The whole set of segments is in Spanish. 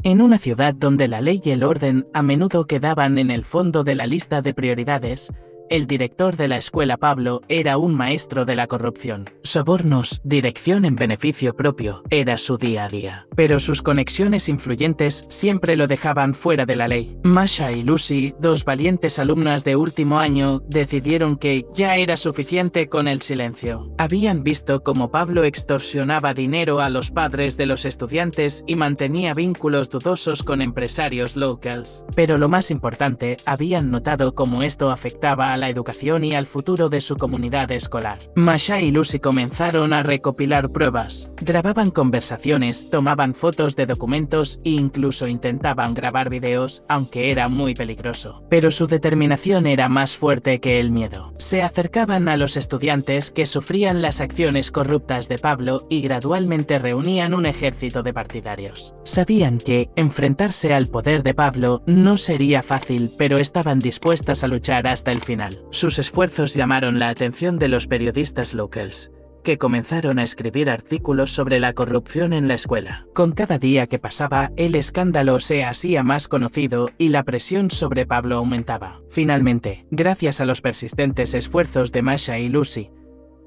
En una ciudad donde la ley y el orden a menudo quedaban en el fondo de la lista de prioridades, el director de la escuela Pablo era un maestro de la corrupción. Sobornos, dirección en beneficio propio, era su día a día. Pero sus conexiones influyentes siempre lo dejaban fuera de la ley. Masha y Lucy, dos valientes alumnas de último año, decidieron que ya era suficiente con el silencio. Habían visto cómo Pablo extorsionaba dinero a los padres de los estudiantes y mantenía vínculos dudosos con empresarios locals. Pero lo más importante, habían notado cómo esto afectaba a la educación y al futuro de su comunidad escolar. Masha y Lucy comenzaron a recopilar pruebas. Grababan conversaciones, tomaban fotos de documentos e incluso intentaban grabar videos, aunque era muy peligroso. Pero su determinación era más fuerte que el miedo. Se acercaban a los estudiantes que sufrían las acciones corruptas de Pablo y gradualmente reunían un ejército de partidarios. Sabían que enfrentarse al poder de Pablo no sería fácil, pero estaban dispuestas a luchar hasta el final. Sus esfuerzos llamaron la atención de los periodistas locals, que comenzaron a escribir artículos sobre la corrupción en la escuela. Con cada día que pasaba, el escándalo se hacía más conocido y la presión sobre Pablo aumentaba. Finalmente, gracias a los persistentes esfuerzos de Masha y Lucy,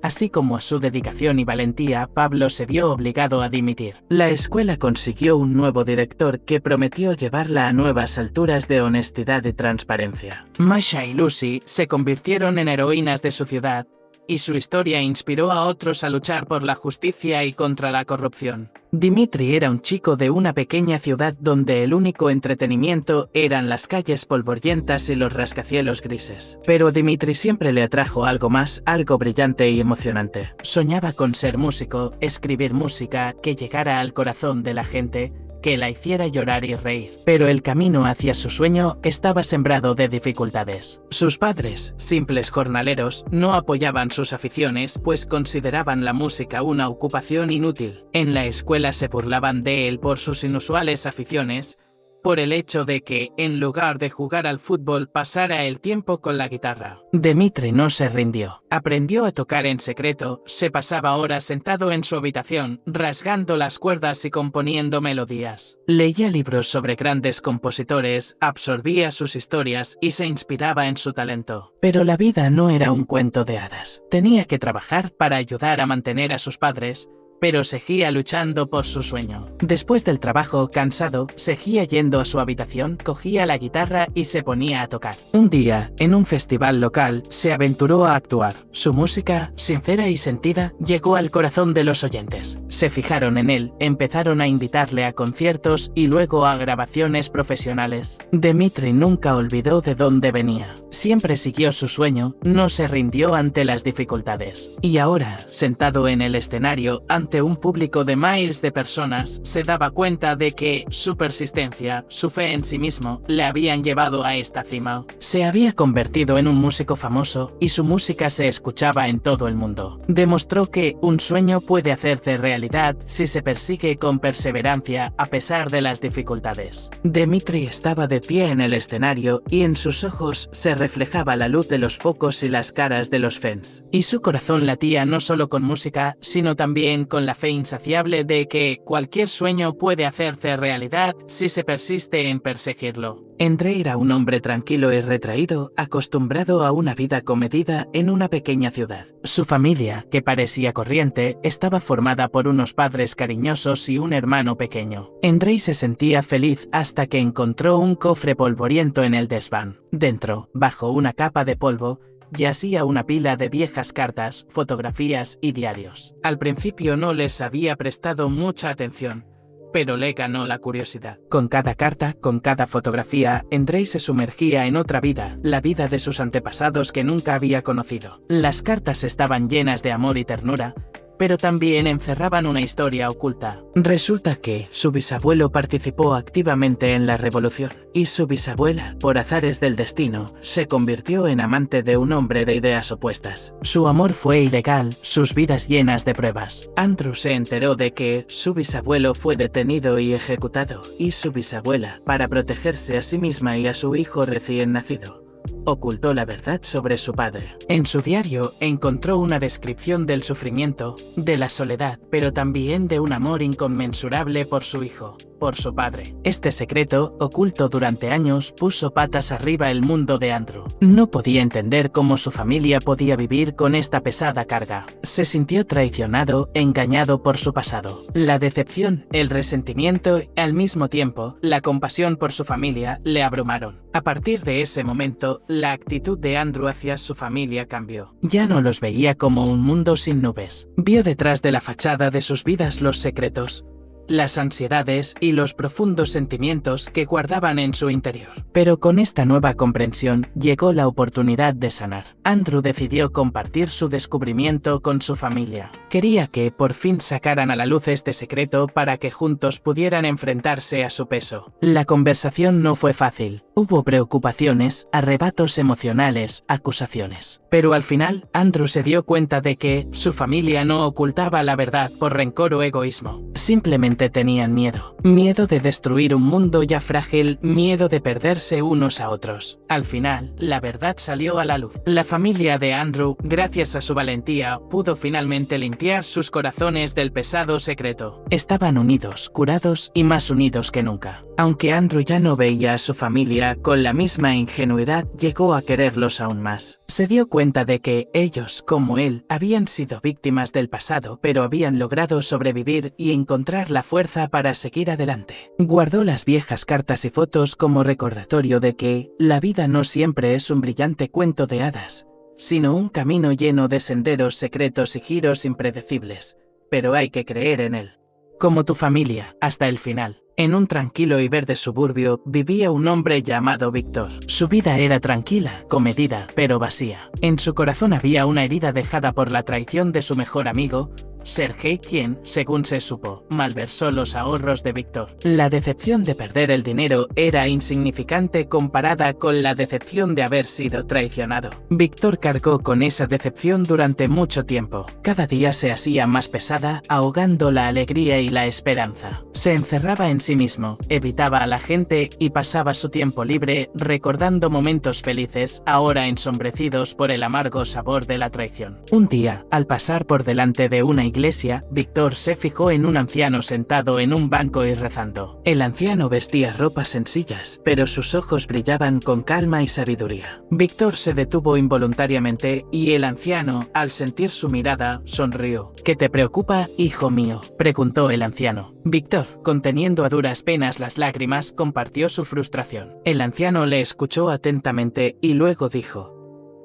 así como a su dedicación y valentía, Pablo se vio obligado a dimitir. La escuela consiguió un nuevo director que prometió llevarla a nuevas alturas de honestidad y transparencia. Masha y Lucy se convirtieron en heroínas de su ciudad, y su historia inspiró a otros a luchar por la justicia y contra la corrupción. Dimitri era un chico de una pequeña ciudad donde el único entretenimiento eran las calles polvorientas y los rascacielos grises. Pero a Dimitri siempre le atrajo algo más, algo brillante y emocionante. Soñaba con ser músico, escribir música que llegara al corazón de la gente, que la hiciera llorar y reír. Pero el camino hacia su sueño estaba sembrado de dificultades. Sus padres, simples jornaleros, no apoyaban sus aficiones, pues consideraban la música una ocupación inútil. En la escuela se burlaban de él por sus inusuales aficiones, por el hecho de que, en lugar de jugar al fútbol, pasara el tiempo con la guitarra. Dimitri no se rindió. Aprendió a tocar en secreto, se pasaba horas sentado en su habitación, rasgando las cuerdas y componiendo melodías. Leía libros sobre grandes compositores, absorbía sus historias y se inspiraba en su talento. Pero la vida no era un cuento de hadas. Tenía que trabajar para ayudar a mantener a sus padres, pero seguía luchando por su sueño. Después del trabajo, cansado, seguía yendo a su habitación, cogía la guitarra y se ponía a tocar. Un día, en un festival local, se aventuró a actuar. Su música, sincera y sentida, llegó al corazón de los oyentes. Se fijaron en él, empezaron a invitarle a conciertos y luego a grabaciones profesionales. Dimitri nunca olvidó de dónde venía. Siempre siguió su sueño, no se rindió ante las dificultades. Y ahora, sentado en el escenario, ante un público de miles de personas, se daba cuenta de que su persistencia, su fe en sí mismo, le habían llevado a esta cima. Se había convertido en un músico famoso y su música se escuchaba en todo el mundo. Demostró que un sueño puede hacerse realidad si se persigue con perseverancia a pesar de las dificultades. Dimitri estaba de pie en el escenario y en sus ojos se reflejaba la luz de los focos y las caras de los fans. Y su corazón latía no solo con música, sino también con la fe insaciable de que cualquier sueño puede hacerse realidad si se persiste en perseguirlo. Andrei era un hombre tranquilo y retraído, acostumbrado a una vida comedida en una pequeña ciudad. Su familia, que parecía corriente, estaba formada por unos padres cariñosos y un hermano pequeño. Andrei se sentía feliz hasta que encontró un cofre polvoriento en el desván. Dentro, bajo una capa de polvo, yacía una pila de viejas cartas, fotografías y diarios. Al principio no les había prestado mucha atención, pero le ganó la curiosidad. Con cada carta, con cada fotografía, Andrei se sumergía en otra vida, la vida de sus antepasados que nunca había conocido. Las cartas estaban llenas de amor y ternura, pero también encerraban una historia oculta. Resulta que su bisabuelo participó activamente en la revolución, y su bisabuela, por azares del destino, se convirtió en amante de un hombre de ideas opuestas. Su amor fue ilegal, sus vidas llenas de pruebas. Andrew se enteró de que su bisabuelo fue detenido y ejecutado, y su bisabuela, para protegerse a sí misma y a su hijo recién nacido, ocultó la verdad sobre su padre. En su diario encontró una descripción del sufrimiento, de la soledad, pero también de un amor inconmensurable por su hijo. por su padre. Este secreto, oculto durante años, puso patas arriba el mundo de Andrew. No podía entender cómo su familia podía vivir con esta pesada carga. Se sintió traicionado, engañado por su pasado. La decepción, el resentimiento y, al mismo tiempo, la compasión por su familia le abrumaron. A partir de ese momento, la actitud de Andrew hacia su familia cambió. Ya no los veía como un mundo sin nubes. Vio detrás de la fachada de sus vidas los secretos, las ansiedades y los profundos sentimientos que guardaban en su interior. Pero con esta nueva comprensión llegó la oportunidad de sanar. Andrew decidió compartir su descubrimiento con su familia. Quería que por fin sacaran a la luz este secreto para que juntos pudieran enfrentarse a su peso. La conversación no fue fácil. Hubo preocupaciones, arrebatos emocionales, acusaciones. Pero al final, Andrew se dio cuenta de que su familia no ocultaba la verdad por rencor o egoísmo. Simplemente tenían miedo. Miedo de destruir un mundo ya frágil, miedo de perderse unos a otros. Al final, la verdad salió a la luz. La familia de Andrew, gracias a su valentía, pudo finalmente limpiar sus corazones del pesado secreto. Estaban unidos, curados y más unidos que nunca. Aunque Andrew ya no veía a su familia con la misma ingenuidad, llegó a quererlos aún más. Se dio cuenta de que ellos, como él, habían sido víctimas del pasado, pero habían logrado sobrevivir y encontrar la fuerza para seguir adelante. Guardó las viejas cartas y fotos como recordatorio de que la vida no siempre es un brillante cuento de hadas, sino un camino lleno de senderos secretos y giros impredecibles, pero hay que creer en él. Como tu familia, hasta el final. En un tranquilo y verde suburbio vivía un hombre llamado Víctor. Su vida era tranquila, comedida, pero vacía. En su corazón había una herida dejada por la traición de su mejor amigo, Sergei, quien, según se supo, malversó los ahorros de Víctor. La decepción de perder el dinero era insignificante comparada con la decepción de haber sido traicionado. Víctor cargó con esa decepción durante mucho tiempo. Cada día se hacía más pesada, ahogando la alegría y la esperanza. Se encerraba en sí mismo, evitaba a la gente y pasaba su tiempo libre recordando momentos felices, ahora ensombrecidos por el amargo sabor de la traición. Un día, al pasar por delante de una iglesia, Víctor se fijó en un anciano sentado en un banco y rezando. El anciano vestía ropas sencillas, pero sus ojos brillaban con calma y sabiduría. Víctor se detuvo involuntariamente y el anciano, al sentir su mirada, sonrió. ¿Qué te preocupa, hijo mío?, preguntó el anciano. Víctor, conteniendo a duras penas las lágrimas, compartió su frustración. El anciano le escuchó atentamente y luego dijo: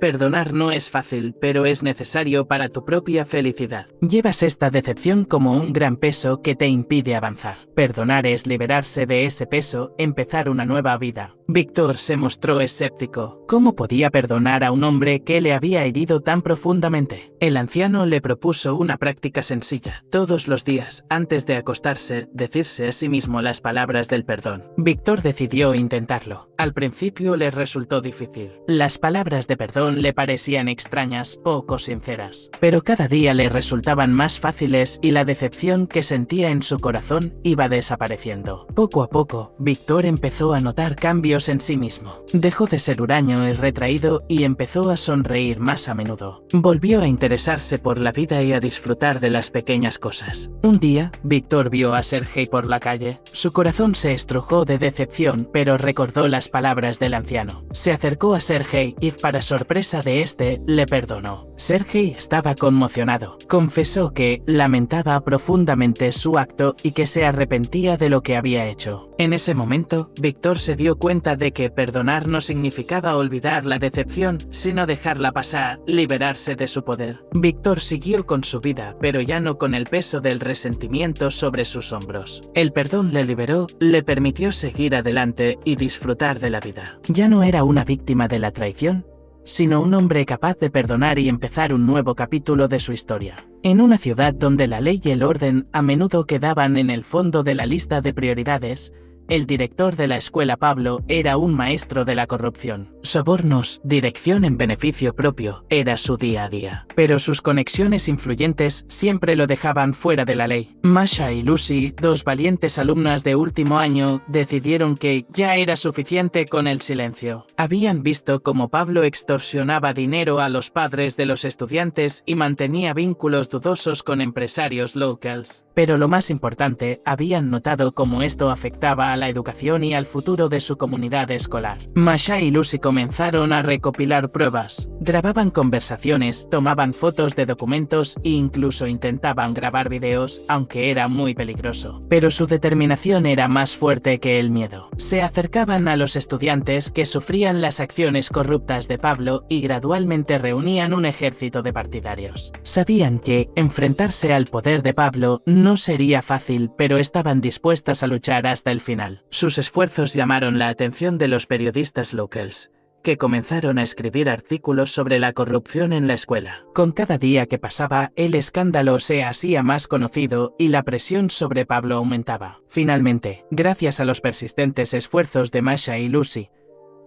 perdonar no es fácil, pero es necesario para tu propia felicidad. Llevas esta decepción como un gran peso que te impide avanzar. Perdonar es liberarse de ese peso, empezar una nueva vida. Víctor se mostró escéptico. ¿Cómo podía perdonar a un hombre que le había herido tan profundamente? El anciano le propuso una práctica sencilla. Todos los días, antes de acostarse, decirse a sí mismo las palabras del perdón. Víctor decidió intentarlo. Al principio le resultó difícil. Las palabras de perdón le parecían extrañas, poco sinceras. Pero cada día le resultaban más fáciles y la decepción que sentía en su corazón iba desapareciendo. Poco a poco, Víctor empezó a notar cambios en sí mismo. Dejó de ser huraño y retraído y empezó a sonreír más a menudo. Volvió a interesarse por la vida y a disfrutar de las pequeñas cosas. Un día, Víctor vio a Sergei por la calle. Su corazón se estrujó de decepción, pero recordó las palabras del anciano. Se acercó a Sergei y, para sorpresa de este, le perdonó. Sergei estaba conmocionado. Confesó que lamentaba profundamente su acto y que se arrepentía de lo que había hecho. En ese momento, Víctor se dio cuenta de que perdonar no significaba olvidar la decepción, sino dejarla pasar, liberarse de su poder. Víctor siguió con su vida, pero ya no con el peso del resentimiento sobre sus hombros. El perdón le liberó, le permitió seguir adelante y disfrutar de la vida. Ya no era una víctima de la traición, sino un hombre capaz de perdonar y empezar un nuevo capítulo de su historia. En una ciudad donde la ley y el orden a menudo quedaban en el fondo de la lista de prioridades, el director de la escuela Pablo era un maestro de la corrupción. Sobornos, dirección en beneficio propio, era su día a día. Pero sus conexiones influyentes siempre lo dejaban fuera de la ley. Masha y Lucy, dos valientes alumnas de último año, decidieron que ya era suficiente con el silencio. Habían visto cómo Pablo extorsionaba dinero a los padres de los estudiantes y mantenía vínculos dudosos con empresarios locals. Pero lo más importante, habían notado cómo esto afectaba a la educación y al futuro de su comunidad escolar. Masha y Lucy comenzaron a recopilar pruebas. Grababan conversaciones, tomaban fotos de documentos e incluso intentaban grabar videos, aunque era muy peligroso. Pero su determinación era más fuerte que el miedo. Se acercaban a los estudiantes que sufrían las acciones corruptas de Pablo y gradualmente reunían un ejército de partidarios. Sabían que enfrentarse al poder de Pablo no sería fácil, pero estaban dispuestas a luchar hasta el final. Sus esfuerzos llamaron la atención de los periodistas locals, que comenzaron a escribir artículos sobre la corrupción en la escuela. Con cada día que pasaba, el escándalo se hacía más conocido y la presión sobre Pablo aumentaba. Finalmente, gracias a los persistentes esfuerzos de Masha y Lucy,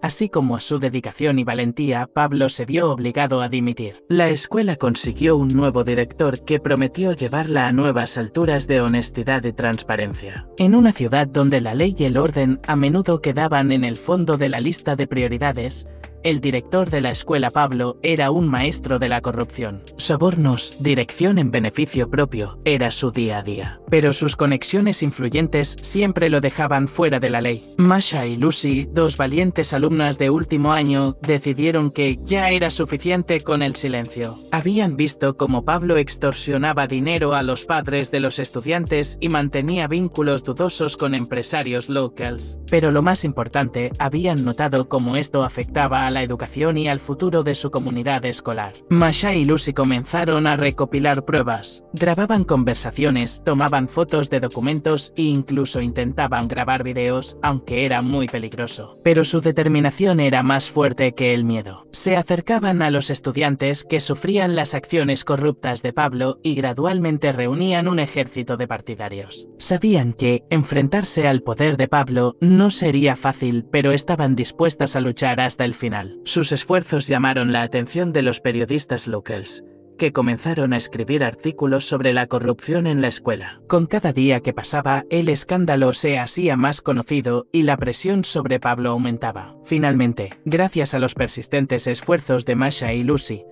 así como a su dedicación y valentía, Pablo se vio obligado a dimitir. La escuela consiguió un nuevo director que prometió llevarla a nuevas alturas de honestidad y transparencia. En una ciudad donde la ley y el orden a menudo quedaban en el fondo de la lista de prioridades, el director de la escuela Pablo era un maestro de la corrupción. Sobornos, dirección en beneficio propio, era su día a día. Pero sus conexiones influyentes siempre lo dejaban fuera de la ley. Masha y Lucy, dos valientes alumnas de último año, decidieron que ya era suficiente con el silencio. Habían visto cómo Pablo extorsionaba dinero a los padres de los estudiantes y mantenía vínculos dudosos con empresarios locals. Pero lo más importante, habían notado cómo esto afectaba a la educación y al futuro de su comunidad escolar. Masha y Lucy comenzaron a recopilar pruebas. Grababan conversaciones, tomaban fotos de documentos e incluso intentaban grabar videos, aunque era muy peligroso. Pero su determinación era más fuerte que el miedo. Se acercaban a los estudiantes que sufrían las acciones corruptas de Pablo y gradualmente reunían un ejército de partidarios. Sabían que enfrentarse al poder de Pablo no sería fácil, pero estaban dispuestas a luchar hasta el final. Sus esfuerzos llamaron la atención de los periodistas locals, que comenzaron a escribir artículos sobre la corrupción en la escuela. Con cada día que pasaba, el escándalo se hacía más conocido y la presión sobre Pablo aumentaba. Finalmente, gracias a los persistentes esfuerzos de Masha y Lucy,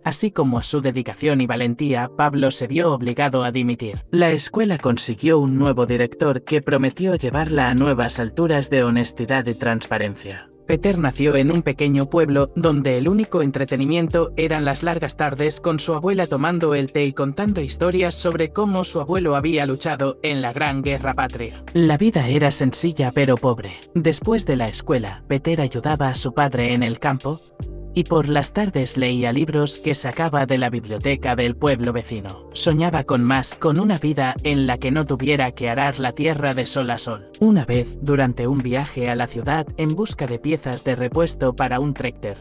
así como a su dedicación y valentía, Pablo se vio obligado a dimitir. La escuela consiguió un nuevo director que prometió llevarla a nuevas alturas de honestidad y transparencia. Peter nació en un pequeño pueblo donde el único entretenimiento eran las largas tardes con su abuela tomando el té y contando historias sobre cómo su abuelo había luchado en la Gran Guerra Patria. La vida era sencilla pero pobre. Después de la escuela, Peter ayudaba a su padre en el campo y por las tardes leía libros que sacaba de la biblioteca del pueblo vecino. Soñaba con una vida en la que no tuviera que arar la tierra de sol a sol. Una vez, durante un viaje a la ciudad en busca de piezas de repuesto para un tractor,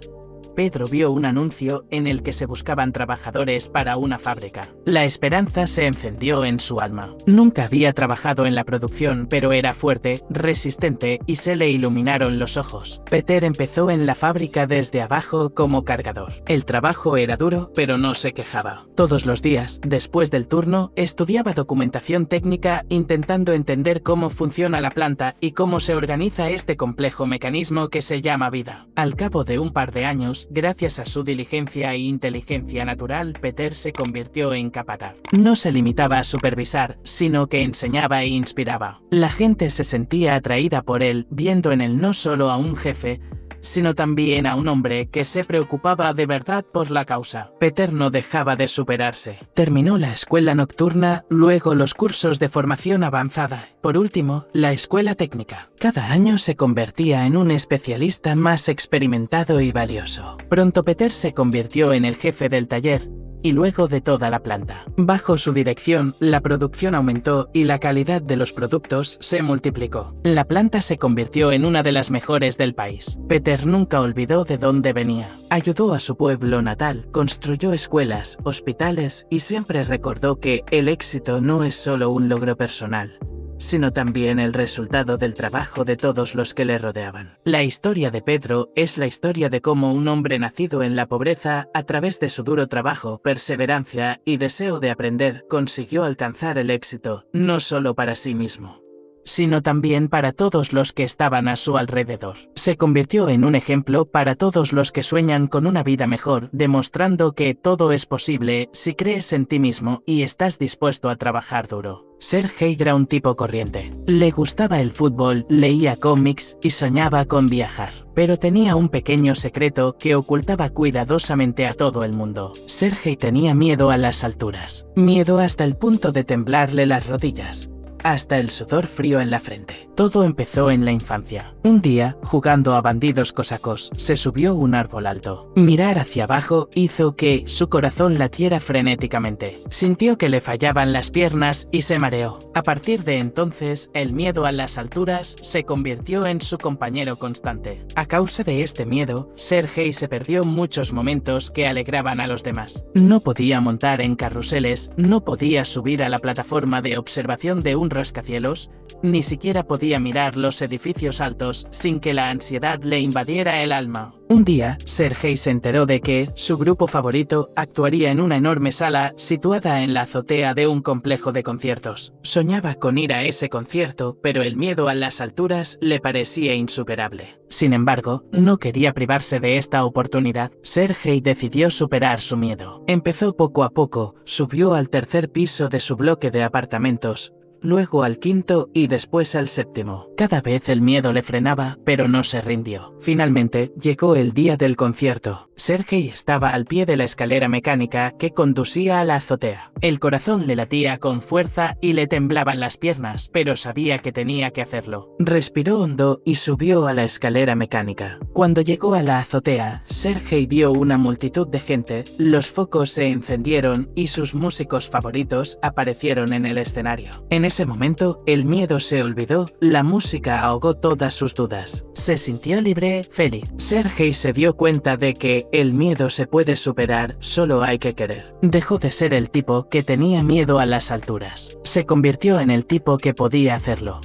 Pedro vio un anuncio en el que se buscaban trabajadores para una fábrica. La esperanza se encendió en su alma. Nunca había trabajado en la producción, pero era fuerte, resistente y se le iluminaron los ojos. Peter empezó en la fábrica desde abajo como cargador. El trabajo era duro, pero no se quejaba. Todos los días, después del turno, estudiaba documentación técnica intentando entender cómo funciona la planta y cómo se organiza este complejo mecanismo que se llama vida. Al cabo de un par de años, gracias a su diligencia e inteligencia natural, Peter se convirtió en capataz. No se limitaba a supervisar, sino que enseñaba e inspiraba. La gente se sentía atraída por él, viendo en él no solo a un jefe, sino también a un hombre que se preocupaba de verdad por la causa. Peter no dejaba de superarse. Terminó la escuela nocturna, luego los cursos de formación avanzada, por último, la escuela técnica. Cada año se convertía en un especialista más experimentado y valioso. Pronto Peter se convirtió en el jefe del taller, y luego de toda la planta. Bajo su dirección, la producción aumentó y la calidad de los productos se multiplicó. La planta se convirtió en una de las mejores del país. Peter nunca olvidó de dónde venía. Ayudó a su pueblo natal, construyó escuelas, hospitales y siempre recordó que el éxito no es solo un logro personal, sino también el resultado del trabajo de todos los que le rodeaban. La historia de Pedro es la historia de cómo un hombre nacido en la pobreza, a través de su duro trabajo, perseverancia y deseo de aprender, consiguió alcanzar el éxito, no solo para sí mismo, sino también para todos los que estaban a su alrededor. Se convirtió en un ejemplo para todos los que sueñan con una vida mejor, demostrando que todo es posible si crees en ti mismo y estás dispuesto a trabajar duro. Sergey era un tipo corriente. Le gustaba el fútbol, leía cómics y soñaba con viajar. Pero tenía un pequeño secreto que ocultaba cuidadosamente a todo el mundo. Sergey tenía miedo a las alturas. Miedo hasta el punto de temblarle las rodillas, hasta el sudor frío en la frente. Todo empezó en la infancia. Un día, jugando a bandidos cosacos, se subió a un árbol alto. Mirar hacia abajo hizo que su corazón latiera frenéticamente. Sintió que le fallaban las piernas y se mareó. A partir de entonces, el miedo a las alturas se convirtió en su compañero constante. A causa de este miedo, Sergey se perdió muchos momentos que alegraban a los demás. No podía montar en carruseles, no podía subir a la plataforma de observación de un rascacielos, ni siquiera podía mirar los edificios altos sin que la ansiedad le invadiera el alma. Un día, Sergey se enteró de que su grupo favorito actuaría en una enorme sala situada en la azotea de un complejo de conciertos. Soñaba con ir a ese concierto, pero el miedo a las alturas le parecía insuperable. Sin embargo, no quería privarse de esta oportunidad. Sergey decidió superar su miedo. Empezó poco a poco, subió al tercer piso de su bloque de apartamentos, luego al quinto y después al séptimo. Cada vez el miedo le frenaba, pero no se rindió. Finalmente, llegó el día del concierto. Sergey estaba al pie de la escalera mecánica que conducía a la azotea. El corazón le latía con fuerza y le temblaban las piernas, pero sabía que tenía que hacerlo. Respiró hondo y subió a la escalera mecánica. Cuando llegó a la azotea, Sergey vio una multitud de gente, los focos se encendieron y sus músicos favoritos aparecieron en el escenario. En ese momento, el miedo se olvidó, la música ahogó todas sus dudas. Se sintió libre, feliz. Sergey se dio cuenta de que el miedo se puede superar, solo hay que querer. Dejó de ser el tipo que tenía miedo a las alturas. Se convirtió en el tipo que podía hacerlo.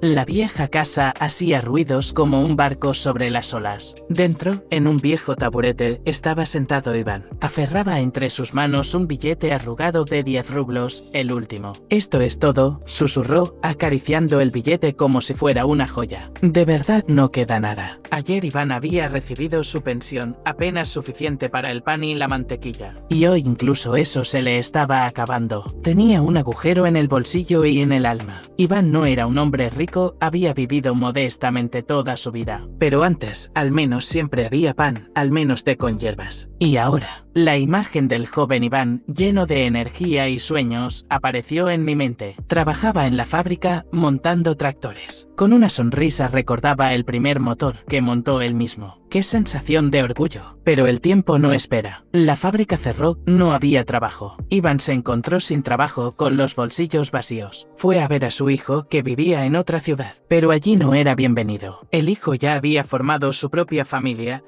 La vieja casa hacía ruidos como un barco sobre las olas. Dentro, en un viejo taburete, estaba sentado Iván. Aferraba entre sus manos un billete arrugado de 10 rublos, el último. «Esto es todo», susurró, acariciando el billete como si fuera una joya. «De verdad no queda nada». Ayer Iván había recibido su pensión, apenas suficiente para el pan y la mantequilla. Y hoy incluso eso se le estaba acabando. Tenía un agujero en el bolsillo y en el alma. Iván no era un hombre rico, había vivido modestamente toda su vida. Pero antes, al menos siempre había pan, al menos té con hierbas. Y ahora, la imagen del joven Iván, lleno de energía y sueños, apareció en mi mente. Trabajaba en la fábrica, montando tractores. Con una sonrisa recordaba el primer motor que montó él mismo. ¡Qué sensación de orgullo! Pero el tiempo no espera. La fábrica cerró, no había trabajo. Iván se encontró sin trabajo, con los bolsillos vacíos. Fue a ver a su hijo, que vivía en otra ciudad. Pero allí no era bienvenido. El hijo ya había formado su propia familia,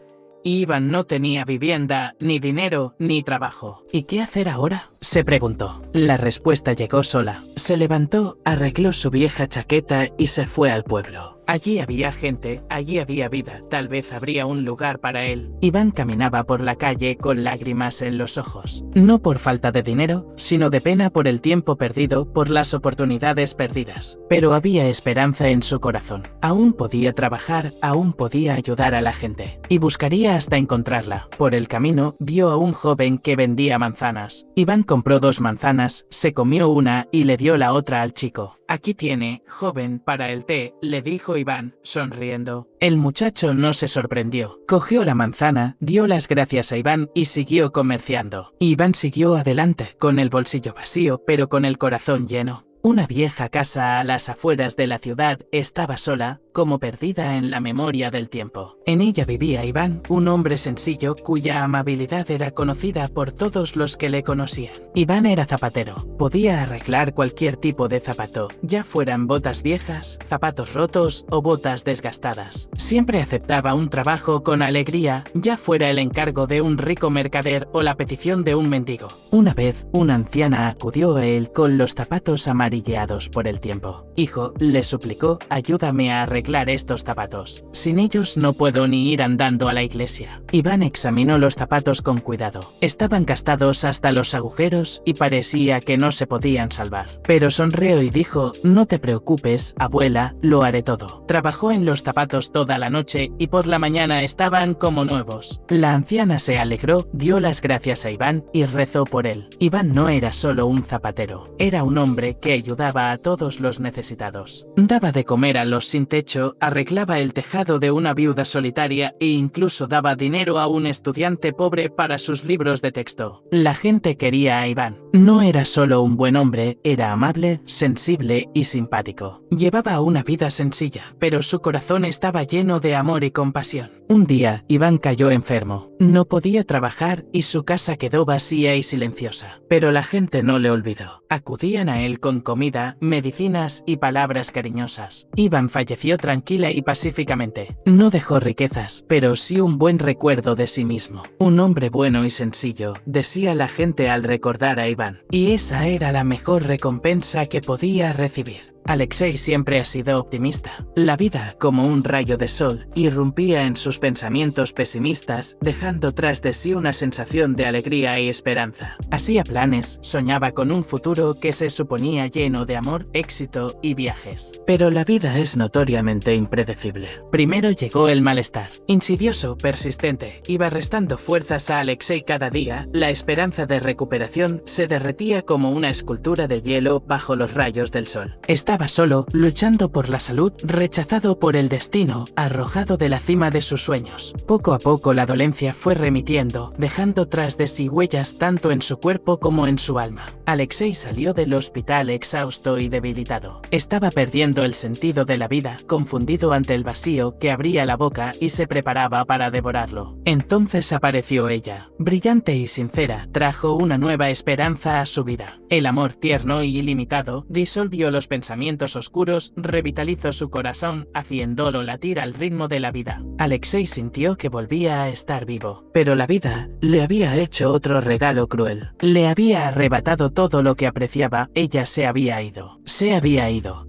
y Iván no tenía vivienda, ni dinero, ni trabajo. ¿Y qué hacer ahora?, se preguntó. La respuesta llegó sola. Se levantó, arregló su vieja chaqueta y se fue al pueblo. Allí había gente, allí había vida, tal vez habría un lugar para él. Iván caminaba por la calle con lágrimas en los ojos. No por falta de dinero, sino de pena por el tiempo perdido, por las oportunidades perdidas. Pero había esperanza en su corazón. Aún podía trabajar, aún podía ayudar a la gente. Y buscaría hasta encontrarla. Por el camino, vio a un joven que vendía manzanas. Iván compró 2 manzanas, se comió una y le dio la otra al chico. «Aquí tiene, joven, para el té», le dijo Iván, sonriendo. El muchacho no se sorprendió. Cogió la manzana, dio las gracias a Iván y siguió comerciando. Iván siguió adelante, con el bolsillo vacío, pero con el corazón lleno. Una vieja casa a las afueras de la ciudad estaba sola, como perdida en la memoria del tiempo. En ella vivía Iván, un hombre sencillo cuya amabilidad era conocida por todos los que le conocían. Iván era zapatero. Podía arreglar cualquier tipo de zapato, ya fueran botas viejas, zapatos rotos o botas desgastadas. Siempre aceptaba un trabajo con alegría, ya fuera el encargo de un rico mercader o la petición de un mendigo. Una vez, una anciana acudió a él con los zapatos amarilleados por el tiempo. «Hijo», le suplicó, «ayúdame a arreglar estos zapatos. Sin ellos no puedo ni ir andando a la iglesia». Iván examinó los zapatos con cuidado. Estaban gastados hasta los agujeros y parecía que no se podían salvar. Pero sonrió y dijo: «No te preocupes, abuela, lo haré todo». Trabajó en los zapatos toda la noche y por la mañana estaban como nuevos. La anciana se alegró, dio las gracias a Iván y rezó por él. Iván no era solo un zapatero, era un hombre que ayudaba a todos los necesitados. Daba de comer a los sin techo, arreglaba el tejado de una viuda solitaria e incluso daba dinero a un estudiante pobre para sus libros de texto. La gente quería a Iván. No era solo un buen hombre, era amable, sensible y simpático. Llevaba una vida sencilla, pero su corazón estaba lleno de amor y compasión. Un día, Iván cayó enfermo. No podía trabajar y su casa quedó vacía y silenciosa. Pero la gente no le olvidó. Acudían a él con comida, medicinas y palabras cariñosas. Iván falleció tranquila y pacíficamente. No dejó riquezas, pero sí un buen recuerdo de sí mismo. Un hombre bueno y sencillo, decía la gente al recordar a Iván. Y esa era la mejor recompensa que podía recibir. Alexei siempre ha sido optimista. La vida, como un rayo de sol, irrumpía en sus pensamientos pesimistas, dejando tras de sí una sensación de alegría y esperanza. Hacía planes, soñaba con un futuro que se suponía lleno de amor, éxito y viajes. Pero la vida es notoriamente impredecible. Primero llegó el malestar. Insidioso, persistente, iba restando fuerzas a Alexei cada día. La esperanza de recuperación se derretía como una escultura de hielo bajo los rayos del sol. Estaba solo, luchando por la salud, rechazado por el destino, arrojado de la cima de sus sueños. Poco a poco la dolencia fue remitiendo, dejando tras de sí huellas tanto en su cuerpo como en su alma. Alexei salió del hospital exhausto y debilitado. Estaba perdiendo el sentido de la vida, confundido ante el vacío que abría la boca y se preparaba para devorarlo. Entonces apareció ella. Brillante y sincera, trajo una nueva esperanza a su vida. El amor tierno y ilimitado disolvió los pensamientos oscuros, revitalizó su corazón, haciéndolo latir al ritmo de la vida. Alexei sintió que volvía a estar vivo, pero la vida le había hecho otro regalo cruel. Le había arrebatado todo lo que apreciaba. Ella se había ido,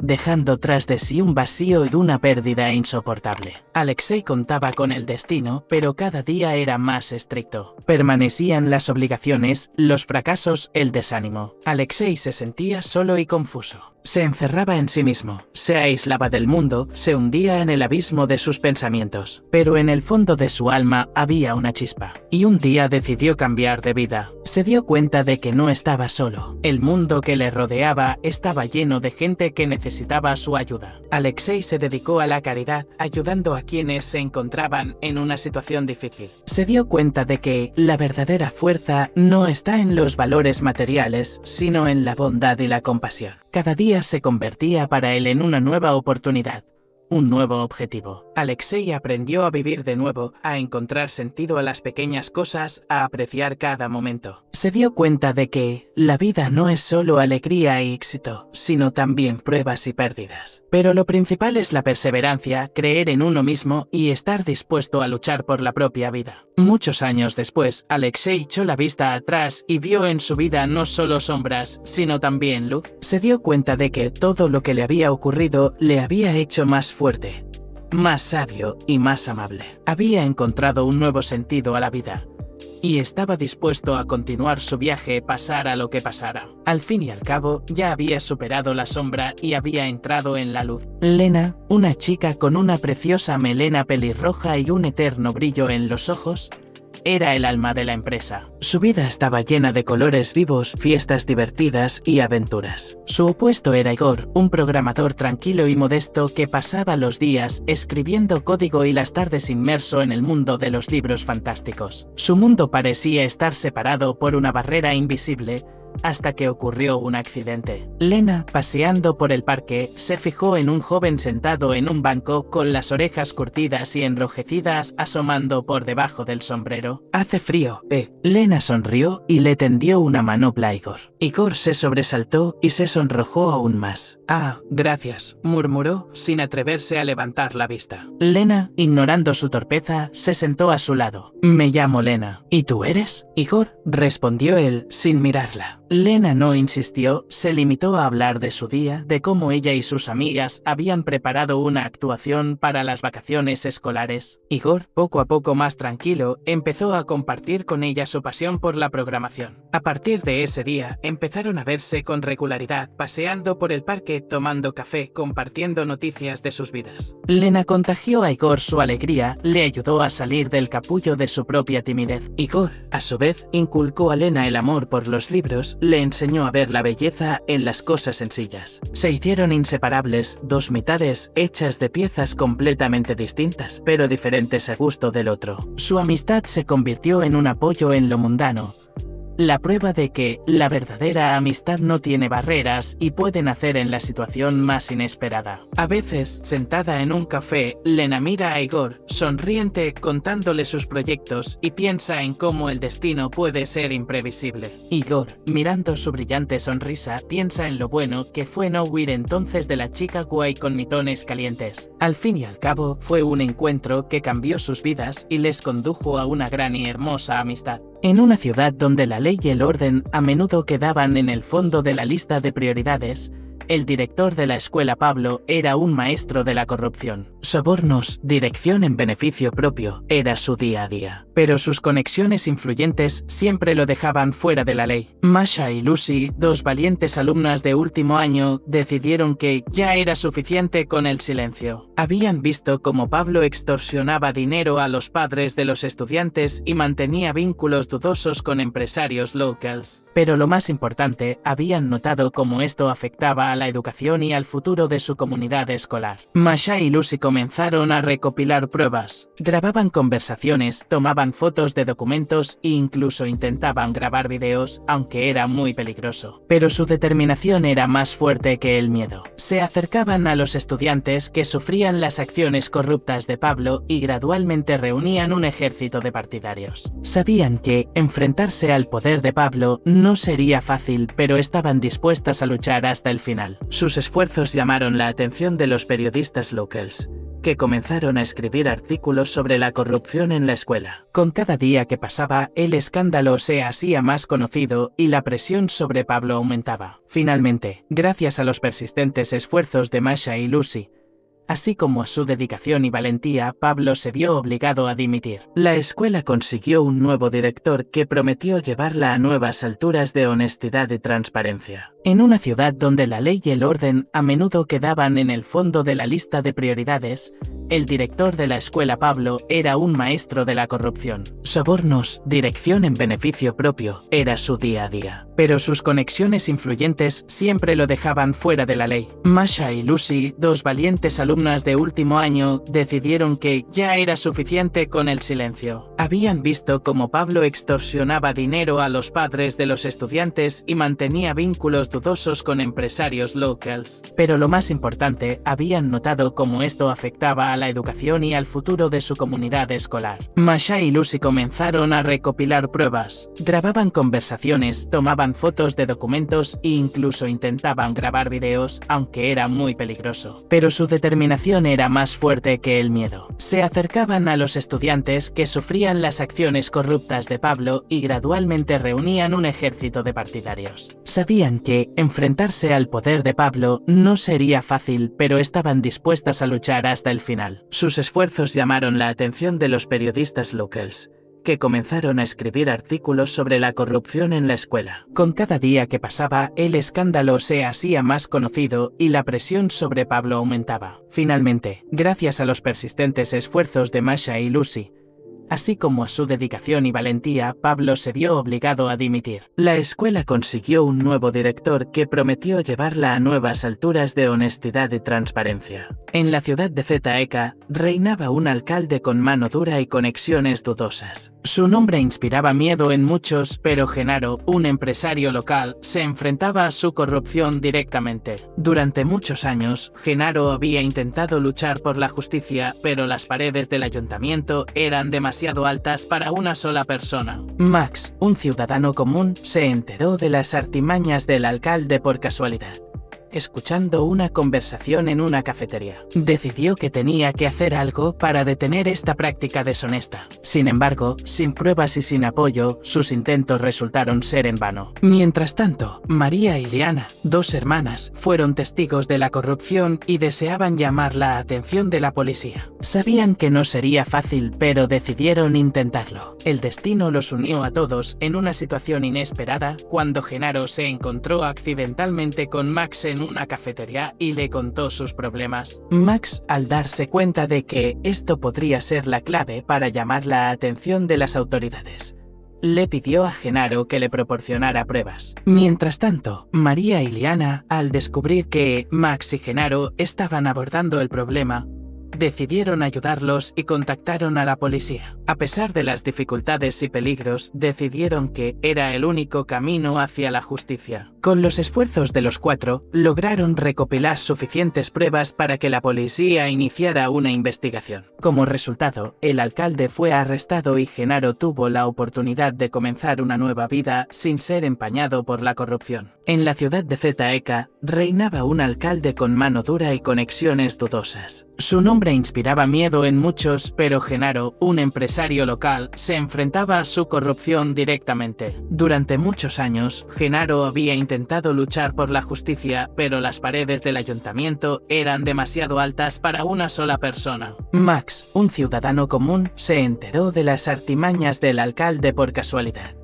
dejando tras de sí un vacío y una pérdida insoportable. Alexei contaba con el destino, pero cada día era más estricto. Permanecían las obligaciones, los fracasos, el desánimo. Alexei se sentía solo y confuso. Se encerraba en sí mismo, se aislaba del mundo, se hundía en el abismo de sus pensamientos. Pero en el fondo de su alma había una chispa. Y un día decidió cambiar de vida. Se dio cuenta de que no estaba solo. El mundo que le rodeaba estaba lleno de gente que necesitaba su ayuda. Alexei se dedicó a la caridad, ayudando a quienes se encontraban en una situación difícil. Se dio cuenta de que la verdadera fuerza no está en los valores materiales, sino en la bondad y la compasión. Cada día se convertía para él en una nueva oportunidad, un nuevo objetivo. Alexei aprendió a vivir de nuevo, a encontrar sentido a las pequeñas cosas, a apreciar cada momento. Se dio cuenta de que la vida no es solo alegría y éxito, sino también pruebas y pérdidas. Pero lo principal es la perseverancia, creer en uno mismo y estar dispuesto a luchar por la propia vida. Muchos años después, Alexei echó la vista atrás y vio en su vida no solo sombras, sino también luz. Se dio cuenta de que todo lo que le había ocurrido le había hecho más fuerte, más sabio y más amable. Había encontrado un nuevo sentido a la vida y estaba dispuesto a continuar su viaje, pasara lo que pasara. Al fin y al cabo, ya había superado la sombra y había entrado en la luz. Lena, una chica con una preciosa melena pelirroja y un eterno brillo en los ojos, era el alma de la empresa. Su vida estaba llena de colores vivos, fiestas divertidas y aventuras. Su opuesto era Igor, un programador tranquilo y modesto que pasaba los días escribiendo código y las tardes inmerso en el mundo de los libros fantásticos. Su mundo parecía estar separado por una barrera invisible, hasta que ocurrió un accidente. Lena, paseando por el parque, se fijó en un joven sentado en un banco con las orejas curtidas y enrojecidas asomando por debajo del sombrero. «Hace frío, ¿eh?» Lena sonrió y le tendió una manopla a Igor. Igor se sobresaltó y se sonrojó aún más. «Ah, gracias», murmuró, sin atreverse a levantar la vista. Lena, ignorando su torpeza, se sentó a su lado. «Me llamo Lena. ¿Y tú eres?» «Igor», respondió él, sin mirarla. Lena no insistió, se limitó a hablar de su día, de cómo ella y sus amigas habían preparado una actuación para las vacaciones escolares. Igor, poco a poco más tranquilo, empezó a compartir con ella su pasión por la programación. A partir de ese día, empezaron a verse con regularidad, paseando por el parque, tomando café, compartiendo noticias de sus vidas. Lena contagió a Igor su alegría, le ayudó a salir del capullo de su propia timidez. Igor, a su vez, inculcó a Lena el amor por los libros, le enseñó a ver la belleza en las cosas sencillas. Se hicieron inseparables, dos mitades hechas de piezas completamente distintas, pero diferentes a gusto del otro. Su amistad se convirtió en un apoyo en lo mundano. La prueba de que la verdadera amistad no tiene barreras y puede nacer en la situación más inesperada. A veces, sentada en un café, Lena mira a Igor, sonriente, contándole sus proyectos y piensa en cómo el destino puede ser imprevisible. Igor, mirando su brillante sonrisa, piensa en lo bueno que fue no huir entonces de la chica guay con mitones calientes. Al fin y al cabo, fue un encuentro que cambió sus vidas y les condujo a una gran y hermosa amistad. En una ciudad donde la ley y el orden a menudo quedaban en el fondo de la lista de prioridades, el director de la escuela Pablo era un maestro de la corrupción. Sobornos, dirección en beneficio propio, era su día a día. Pero sus conexiones influyentes siempre lo dejaban fuera de la ley. Masha y Lucy, dos valientes alumnas de último año, decidieron que ya era suficiente con el silencio. Habían visto cómo Pablo extorsionaba dinero a los padres de los estudiantes y mantenía vínculos dudosos con empresarios locals. Pero lo más importante, habían notado cómo esto afectaba a la educación y al futuro de su comunidad escolar. Masha y Lucy comenzaron a recopilar pruebas. Grababan conversaciones, tomaban fotos de documentos e incluso intentaban grabar videos, aunque era muy peligroso. Pero su determinación era más fuerte que el miedo. Se acercaban a los estudiantes que sufrían las acciones corruptas de Pablo y gradualmente reunían un ejército de partidarios. Sabían que enfrentarse al poder de Pablo no sería fácil, pero estaban dispuestas a luchar hasta el final. Sus esfuerzos llamaron la atención de los periodistas locals, que comenzaron a escribir artículos sobre la corrupción en la escuela. Con cada día que pasaba, el escándalo se hacía más conocido y la presión sobre Pablo aumentaba. Finalmente, gracias a los persistentes esfuerzos de Masha y Lucy, así como a su dedicación y valentía, Pablo se vio obligado a dimitir. La escuela consiguió un nuevo director que prometió llevarla a nuevas alturas de honestidad y transparencia. En una ciudad donde la ley y el orden a menudo quedaban en el fondo de la lista de prioridades, el director de la escuela Pablo era un maestro de la corrupción. Sobornos, dirección en beneficio propio, era su día a día. Pero sus conexiones influyentes siempre lo dejaban fuera de la ley. Masha y Lucy, dos valientes alumnas de último año, decidieron que ya era suficiente con el silencio. Habían visto cómo Pablo extorsionaba dinero a los padres de los estudiantes y mantenía vínculos dudosos con empresarios locals. Pero lo más importante, habían notado cómo esto afectaba a la educación y al futuro de su comunidad escolar. Masha y Lucy comenzaron a recopilar pruebas. Grababan conversaciones, tomaban fotos de documentos e incluso intentaban grabar videos, aunque era muy peligroso. Pero su determinación era más fuerte que el miedo. Se acercaban a los estudiantes que sufrían las acciones corruptas de Pablo y gradualmente reunían un ejército de partidarios. Sabían que enfrentarse al poder de Pablo no sería fácil, pero estaban dispuestas a luchar hasta el final. Sus esfuerzos llamaron la atención de los periodistas locals, que comenzaron a escribir artículos sobre la corrupción en la escuela. Con cada día que pasaba, el escándalo se hacía más conocido y la presión sobre Pablo aumentaba. Finalmente, gracias a los persistentes esfuerzos de Masha y Lucy, así como a su dedicación y valentía, Pablo se vio obligado a dimitir. La escuela consiguió un nuevo director que prometió llevarla a nuevas alturas de honestidad y transparencia. En la ciudad de Zeta Eka, reinaba un alcalde con mano dura y conexiones dudosas. Su nombre inspiraba miedo en muchos, pero Genaro, un empresario local, se enfrentaba a su corrupción directamente. Durante muchos años, Genaro había intentado luchar por la justicia, pero las paredes del ayuntamiento eran demasiado altas para una sola persona. Max, un ciudadano común, se enteró de las artimañas del alcalde por casualidad, escuchando una conversación en una cafetería. Decidió que tenía que hacer algo para detener esta práctica deshonesta. Sin embargo, sin pruebas y sin apoyo, sus intentos resultaron ser en vano. Mientras tanto, María y Liana, dos hermanas, fueron testigos de la corrupción y deseaban llamar la atención de la policía. Sabían que no sería fácil, pero decidieron intentarlo. El destino los unió a todos en una situación inesperada cuando Genaro se encontró accidentalmente con Max en una cafetería y le contó sus problemas. Max, al darse cuenta de que esto podría ser la clave para llamar la atención de las autoridades, le pidió a Genaro que le proporcionara pruebas. Mientras tanto, María y Liana, al descubrir que Max y Genaro estaban abordando el problema, decidieron ayudarlos y contactaron a la policía. A pesar de las dificultades y peligros, decidieron que era el único camino hacia la justicia. Con los esfuerzos de los cuatro, lograron recopilar suficientes pruebas para que la policía iniciara una investigación. Como resultado, el alcalde fue arrestado y Genaro tuvo la oportunidad de comenzar una nueva vida sin ser empañado por la corrupción. En la ciudad de Zeta-Eka, reinaba un alcalde con mano dura y conexiones dudosas. Su nombre inspiraba miedo en muchos, pero Genaro, un empresario local, se enfrentaba a su corrupción directamente. Durante muchos años, Genaro había intentado luchar por la justicia, pero las paredes del ayuntamiento eran demasiado altas para una sola persona. Max, un ciudadano común, se enteró de las artimañas del alcalde por casualidad,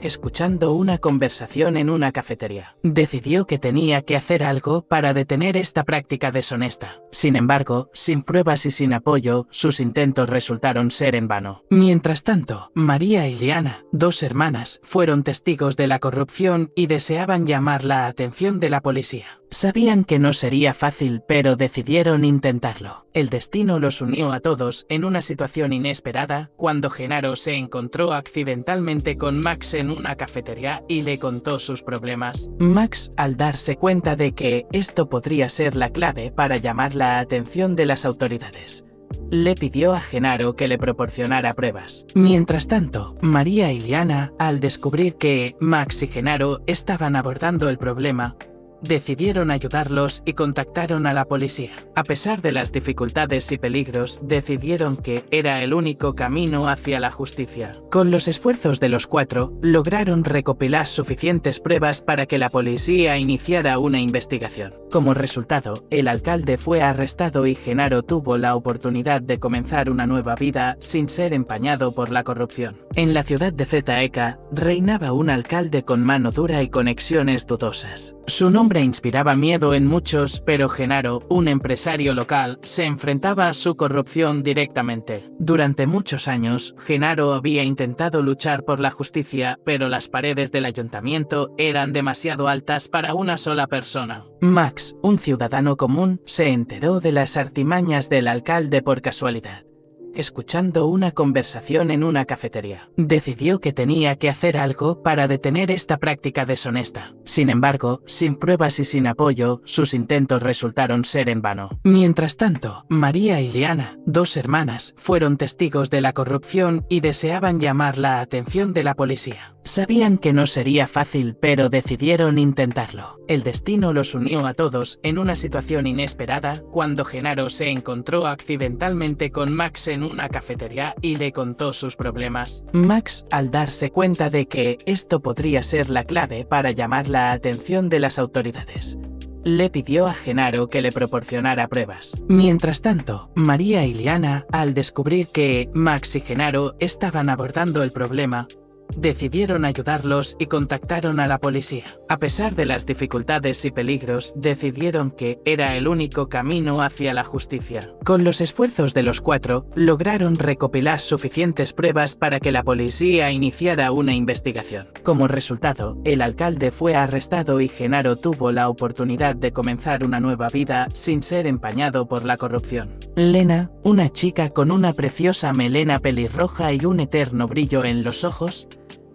escuchando una conversación en una cafetería. Decidió que tenía que hacer algo para detener esta práctica deshonesta. Sin embargo, sin pruebas y sin apoyo, sus intentos resultaron ser en vano. Mientras tanto, María y Liana, dos hermanas, fueron testigos de la corrupción y deseaban llamar la atención de la policía. Sabían que no sería fácil, pero decidieron intentarlo. El destino los unió a todos en una situación inesperada cuando Genaro se encontró accidentalmente con Max en una cafetería y le contó sus problemas. Max, al darse cuenta de que esto podría ser la clave para llamar la atención de las autoridades, le pidió a Genaro que le proporcionara pruebas. Mientras tanto, María y Liana, al descubrir que Max y Genaro estaban abordando el problema, decidieron ayudarlos y contactaron a la policía. A pesar de las dificultades y peligros, decidieron que era el único camino hacia la justicia. Con los esfuerzos de los cuatro, lograron recopilar suficientes pruebas para que la policía iniciara una investigación. Como resultado, el alcalde fue arrestado y Genaro tuvo la oportunidad de comenzar una nueva vida sin ser empañado por la corrupción. En la ciudad de Zeta-Eka, reinaba un alcalde con mano dura y conexiones dudosas. Su nombre inspiraba miedo en muchos, pero Genaro, un empresario local, se enfrentaba a su corrupción directamente. Durante muchos años, Genaro había intentado luchar por la justicia, pero las paredes del ayuntamiento eran demasiado altas para una sola persona. Max, un ciudadano común, se enteró de las artimañas del alcalde por casualidad, escuchando una conversación en una cafetería. Decidió que tenía que hacer algo para detener esta práctica deshonesta. Sin embargo, sin pruebas y sin apoyo, sus intentos resultaron ser en vano. Mientras tanto, María y Liana, dos hermanas, fueron testigos de la corrupción y deseaban llamar la atención de la policía. Sabían que no sería fácil, pero decidieron intentarlo. El destino los unió a todos en una situación inesperada cuando Genaro se encontró accidentalmente con Max en una cafetería y le contó sus problemas. Max, al darse cuenta de que esto podría ser la clave para llamar la atención de las autoridades, le pidió a Genaro que le proporcionara pruebas. Mientras tanto, María y Liana, al descubrir que Max y Genaro estaban abordando el problema, decidieron ayudarlos y contactaron a la policía. A pesar de las dificultades y peligros, decidieron que era el único camino hacia la justicia. Con los esfuerzos de los 4, lograron recopilar suficientes pruebas para que la policía iniciara una investigación. Como resultado, el alcalde fue arrestado y Genaro tuvo la oportunidad de comenzar una nueva vida sin ser empañado por la corrupción. Lena, una chica con una preciosa melena pelirroja y un eterno brillo en los ojos,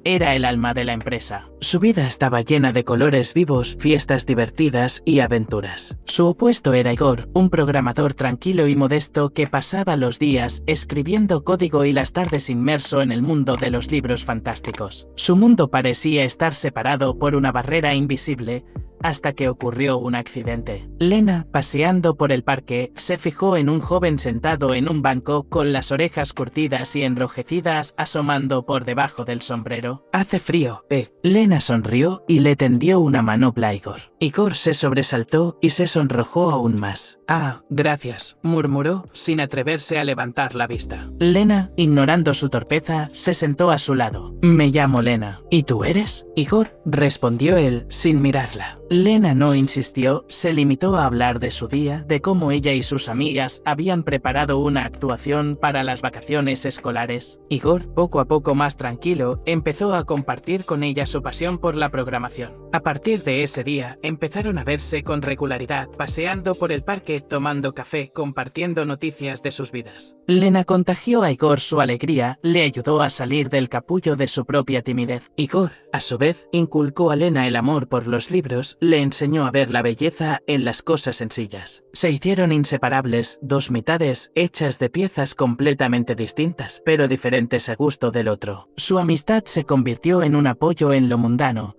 era el alma de la empresa. Su vida estaba llena de colores vivos, fiestas divertidas y aventuras. Su opuesto era Igor, un programador tranquilo y modesto que pasaba los días escribiendo código y las tardes inmerso en el mundo de los libros fantásticos. Su mundo parecía estar separado por una barrera invisible, hasta que ocurrió un accidente. Lena, paseando por el parque, se fijó en un joven sentado en un banco con las orejas curtidas y enrojecidas asomando por debajo del sombrero. «Hace frío, ¿eh?» Lena sonrió y le tendió una manopla a Igor. Igor se sobresaltó y se sonrojó aún más. «Ah, gracias», murmuró, sin atreverse a levantar la vista. Lena, ignorando su torpeza, se sentó a su lado. «Me llamo Lena. ¿Y tú eres?» «Igor», respondió él, sin mirarla. Lena no insistió, se limitó a hablar de su día, de cómo ella y sus amigas habían preparado una actuación para las vacaciones escolares. Igor, poco a poco más tranquilo, empezó a compartir con ella su pasión por la programación. A partir de ese día, empezaron a verse con regularidad, paseando por el parque, tomando café, compartiendo noticias de sus vidas. Lena contagió a Igor su alegría, le ayudó a salir del capullo de su propia timidez. Igor, a su vez, inculcó a Lena el amor por los libros, le enseñó a ver la belleza en las cosas sencillas. Se hicieron inseparables, dos mitades hechas de piezas completamente distintas, pero diferentes a gusto del otro. Su amistad se convirtió en un apoyo en lo mundano,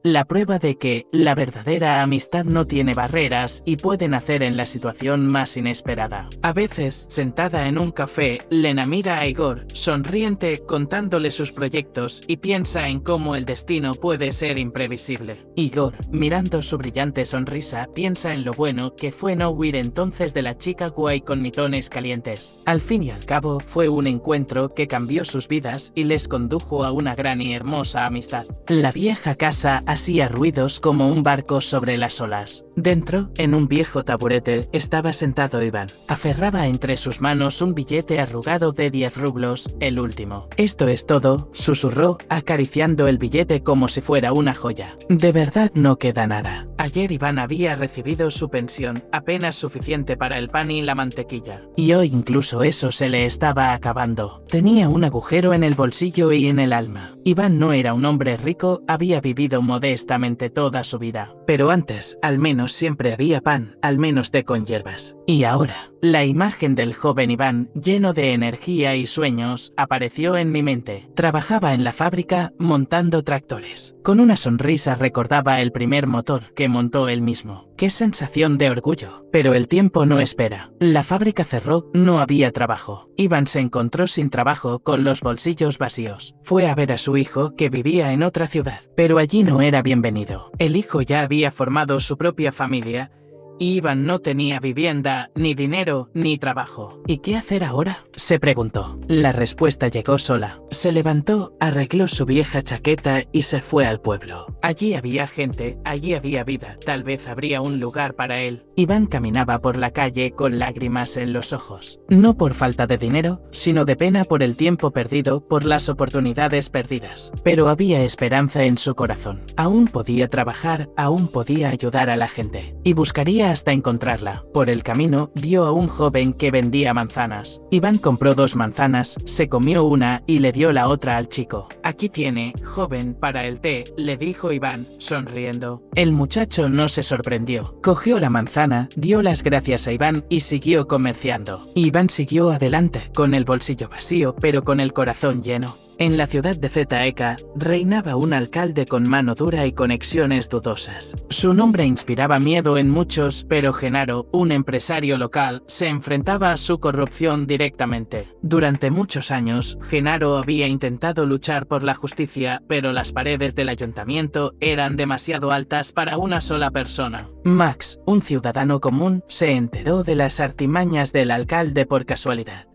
la prueba de que la verdadera amistad no tiene barreras y puede nacer en la situación más inesperada. A veces, sentada en un café, Lena mira a Igor, sonriente, contándole sus proyectos y piensa en cómo el destino puede ser imprevisible. Igor, mirando su brillante sonrisa, piensa en lo bueno que fue no huir entonces de la chica guay con mitones calientes. Al fin y al cabo, fue un encuentro que cambió sus vidas y les condujo a una gran y hermosa amistad. La vieja casa hacía ruidos como un barco sobre las olas. Dentro, en un viejo taburete, estaba sentado Iván. Aferraba entre sus manos un billete arrugado de 10 rublos, el último. «Esto es todo», susurró, acariciando el billete como si fuera una joya. «De verdad no queda nada». Ayer Iván había recibido su pensión, apenas suficiente para el pan y la mantequilla. Y hoy incluso eso se le estaba acabando. Tenía un agujero en el bolsillo y en el alma. Iván no era un hombre rico, había vivido modestamente toda su vida. Pero antes, al menos siempre había pan, al menos té con hierbas. Y ahora, la imagen del joven Iván, lleno de energía y sueños, apareció en mi mente. Trabajaba en la fábrica, montando tractores. Con una sonrisa recordaba el primer motor que montó él mismo. ¡Qué sensación de orgullo! Pero el tiempo no espera. La fábrica cerró, no había trabajo. Iván se encontró sin trabajo, con los bolsillos vacíos. Fue a ver a su hijo, que vivía en otra ciudad, pero allí no era bienvenido. El hijo ya había formado su propia familia, y Iván no tenía vivienda, ni dinero, ni trabajo. ¿Y qué hacer ahora?, se preguntó. La respuesta llegó sola. Se levantó, arregló su vieja chaqueta y se fue al pueblo. Allí había gente, allí había vida, tal vez habría un lugar para él. Iván caminaba por la calle con lágrimas en los ojos. No por falta de dinero, sino de pena por el tiempo perdido, por las oportunidades perdidas. Pero había esperanza en su corazón. Aún podía trabajar, aún podía ayudar a la gente. Y buscaría hasta encontrarla. Por el camino, vio a un joven que vendía manzanas. Iván compró 2 manzanas, se comió una y le dio la otra al chico. «Aquí tiene, joven, para el té», le dijo Iván, sonriendo. El muchacho no se sorprendió. Cogió la manzana, dio las gracias a Iván y siguió comerciando. Iván siguió adelante, con el bolsillo vacío, pero con el corazón lleno. En la ciudad de Zeta reinaba un alcalde con mano dura y conexiones dudosas. Su nombre inspiraba miedo en muchos, pero Genaro, un empresario local, se enfrentaba a su corrupción directamente. Durante muchos años, Genaro había intentado luchar por la justicia, pero las paredes del ayuntamiento eran demasiado altas para una sola persona. Max, un ciudadano común, se enteró de las artimañas del alcalde por casualidad.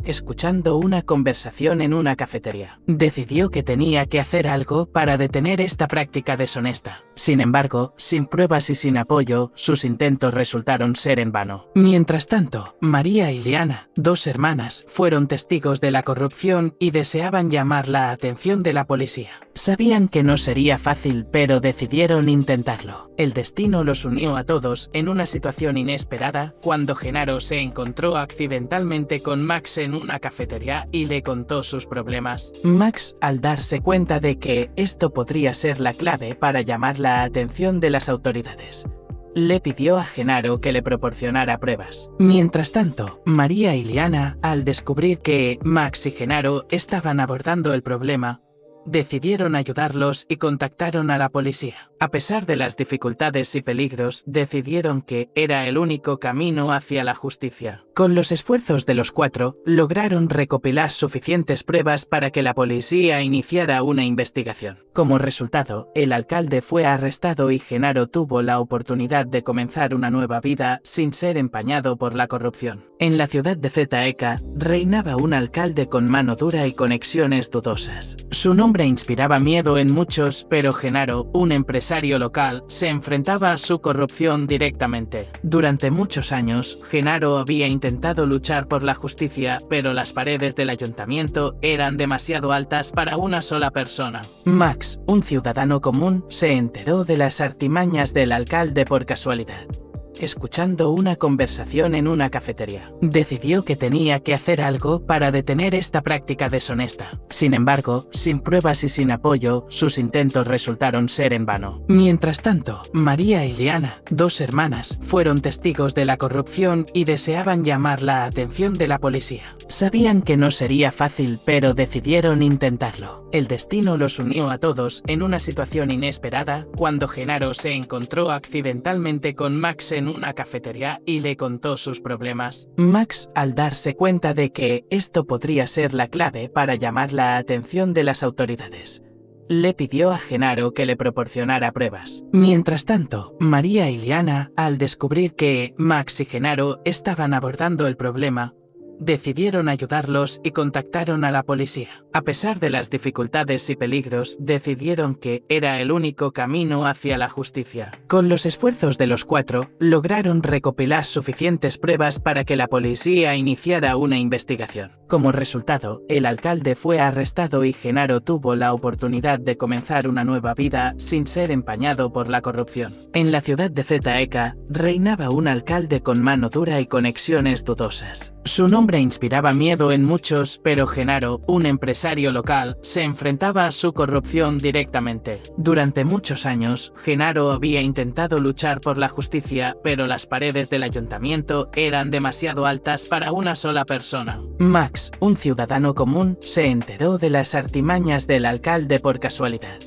escuchando una conversación en una cafetería. Decidió que tenía que hacer algo para detener esta práctica deshonesta. Sin embargo, sin pruebas y sin apoyo, sus intentos resultaron ser en vano. Mientras tanto, María y Liana, dos hermanas, fueron testigos de la corrupción y deseaban llamar la atención de la policía. Sabían que no sería fácil, pero decidieron intentarlo. El destino los unió a todos en una situación inesperada cuando Genaro se encontró accidentalmente con Max en una cafetería y le contó sus problemas. Max, al darse cuenta de que esto podría ser la clave para llamar la atención de las autoridades, le pidió a Genaro que le proporcionara pruebas. Mientras tanto, María y Liana, al descubrir que Max y Genaro estaban abordando el problema, decidieron ayudarlos y contactaron a la policía. A pesar de las dificultades y peligros, decidieron que era el único camino hacia la justicia. Con los esfuerzos de los cuatro, lograron recopilar suficientes pruebas para que la policía iniciara una investigación. Como resultado, el alcalde fue arrestado y Genaro tuvo la oportunidad de comenzar una nueva vida sin ser empañado por la corrupción. En la ciudad de Zeta-Eka, reinaba un alcalde con mano dura y conexiones dudosas. Su nombre inspiraba miedo en muchos, pero Genaro, un empresario local, se enfrentaba a su corrupción directamente. Durante muchos años, Genaro había intentado luchar por la justicia, pero las paredes del ayuntamiento eran demasiado altas para una sola persona. Max, un ciudadano común, se enteró de las artimañas del alcalde por casualidad, escuchando una conversación en una cafetería. Decidió que tenía que hacer algo para detener esta práctica deshonesta. Sin embargo, sin pruebas y sin apoyo, sus intentos resultaron ser en vano. Mientras tanto, María y Liana, dos hermanas, fueron testigos de la corrupción y deseaban llamar la atención de la policía. Sabían que no sería fácil, pero decidieron intentarlo. El destino los unió a todos en una situación inesperada cuando Genaro se encontró accidentalmente con Max en una cafetería y le contó sus problemas. Max, al darse cuenta de que esto podría ser la clave para llamar la atención de las autoridades, le pidió a Genaro que le proporcionara pruebas. Mientras tanto, María y Liana, al descubrir que Max y Genaro estaban abordando el problema, decidieron ayudarlos y contactaron a la policía. A pesar de las dificultades y peligros, decidieron que era el único camino hacia la justicia. Con los esfuerzos de los cuatro, lograron recopilar suficientes pruebas para que la policía iniciara una investigación. Como resultado, el alcalde fue arrestado y Genaro tuvo la oportunidad de comenzar una nueva vida sin ser empañado por la corrupción. En la ciudad de Zeta-Eka, reinaba un alcalde con mano dura y conexiones dudosas. Su nombre inspiraba miedo en muchos, pero Genaro, un empresario local, se enfrentaba a su corrupción directamente. Durante muchos años, Genaro había intentado luchar por la justicia, pero las paredes del ayuntamiento eran demasiado altas para una sola persona. Max, un ciudadano común, se enteró de las artimañas del alcalde por casualidad,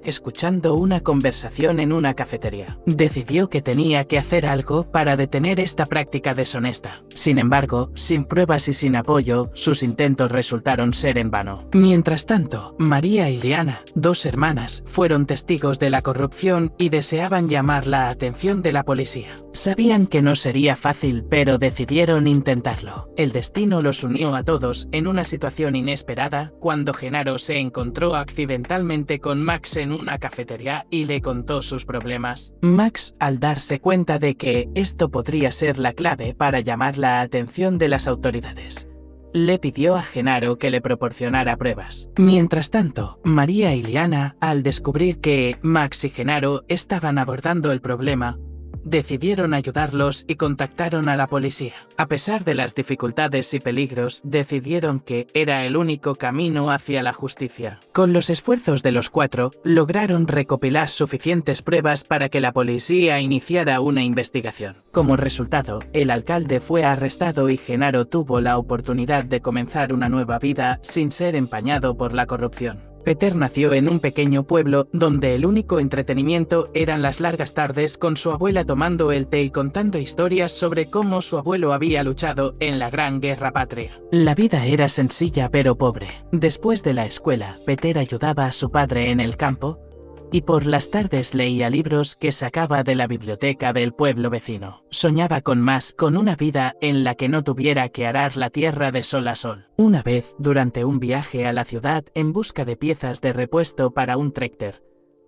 escuchando una conversación en una cafetería. Decidió que tenía que hacer algo para detener esta práctica deshonesta. Sin embargo, sin pruebas y sin apoyo, sus intentos resultaron ser en vano. Mientras tanto, María y Liana, dos hermanas, fueron testigos de la corrupción y deseaban llamar la atención de la policía. Sabían que no sería fácil, pero decidieron intentarlo. El destino los unió a todos en una situación inesperada cuando Genaro se encontró accidentalmente con Max en una cafetería y le contó sus problemas. Max, al darse cuenta de que esto podría ser la clave para llamar la atención de las autoridades, le pidió a Genaro que le proporcionara pruebas. Mientras tanto, María y Liana, al descubrir que Max y Genaro estaban abordando el problema, decidieron ayudarlos y contactaron a la policía. A pesar de las dificultades y peligros, decidieron que era el único camino hacia la justicia. Con los esfuerzos de los cuatro, lograron recopilar suficientes pruebas para que la policía iniciara una investigación. Como resultado, el alcalde fue arrestado y Genaro tuvo la oportunidad de comenzar una nueva vida sin ser empañado por la corrupción. Peter nació en un pequeño pueblo donde el único entretenimiento eran las largas tardes con su abuela tomando el té y contando historias sobre cómo su abuelo había luchado en la Gran Guerra Patria. La vida era sencilla pero pobre. Después de la escuela, Peter ayudaba a su padre en el campo, y por las tardes leía libros que sacaba de la biblioteca del pueblo vecino. Soñaba con una vida en la que no tuviera que arar la tierra de sol a sol. Una vez, durante un viaje a la ciudad en busca de piezas de repuesto para un tractor,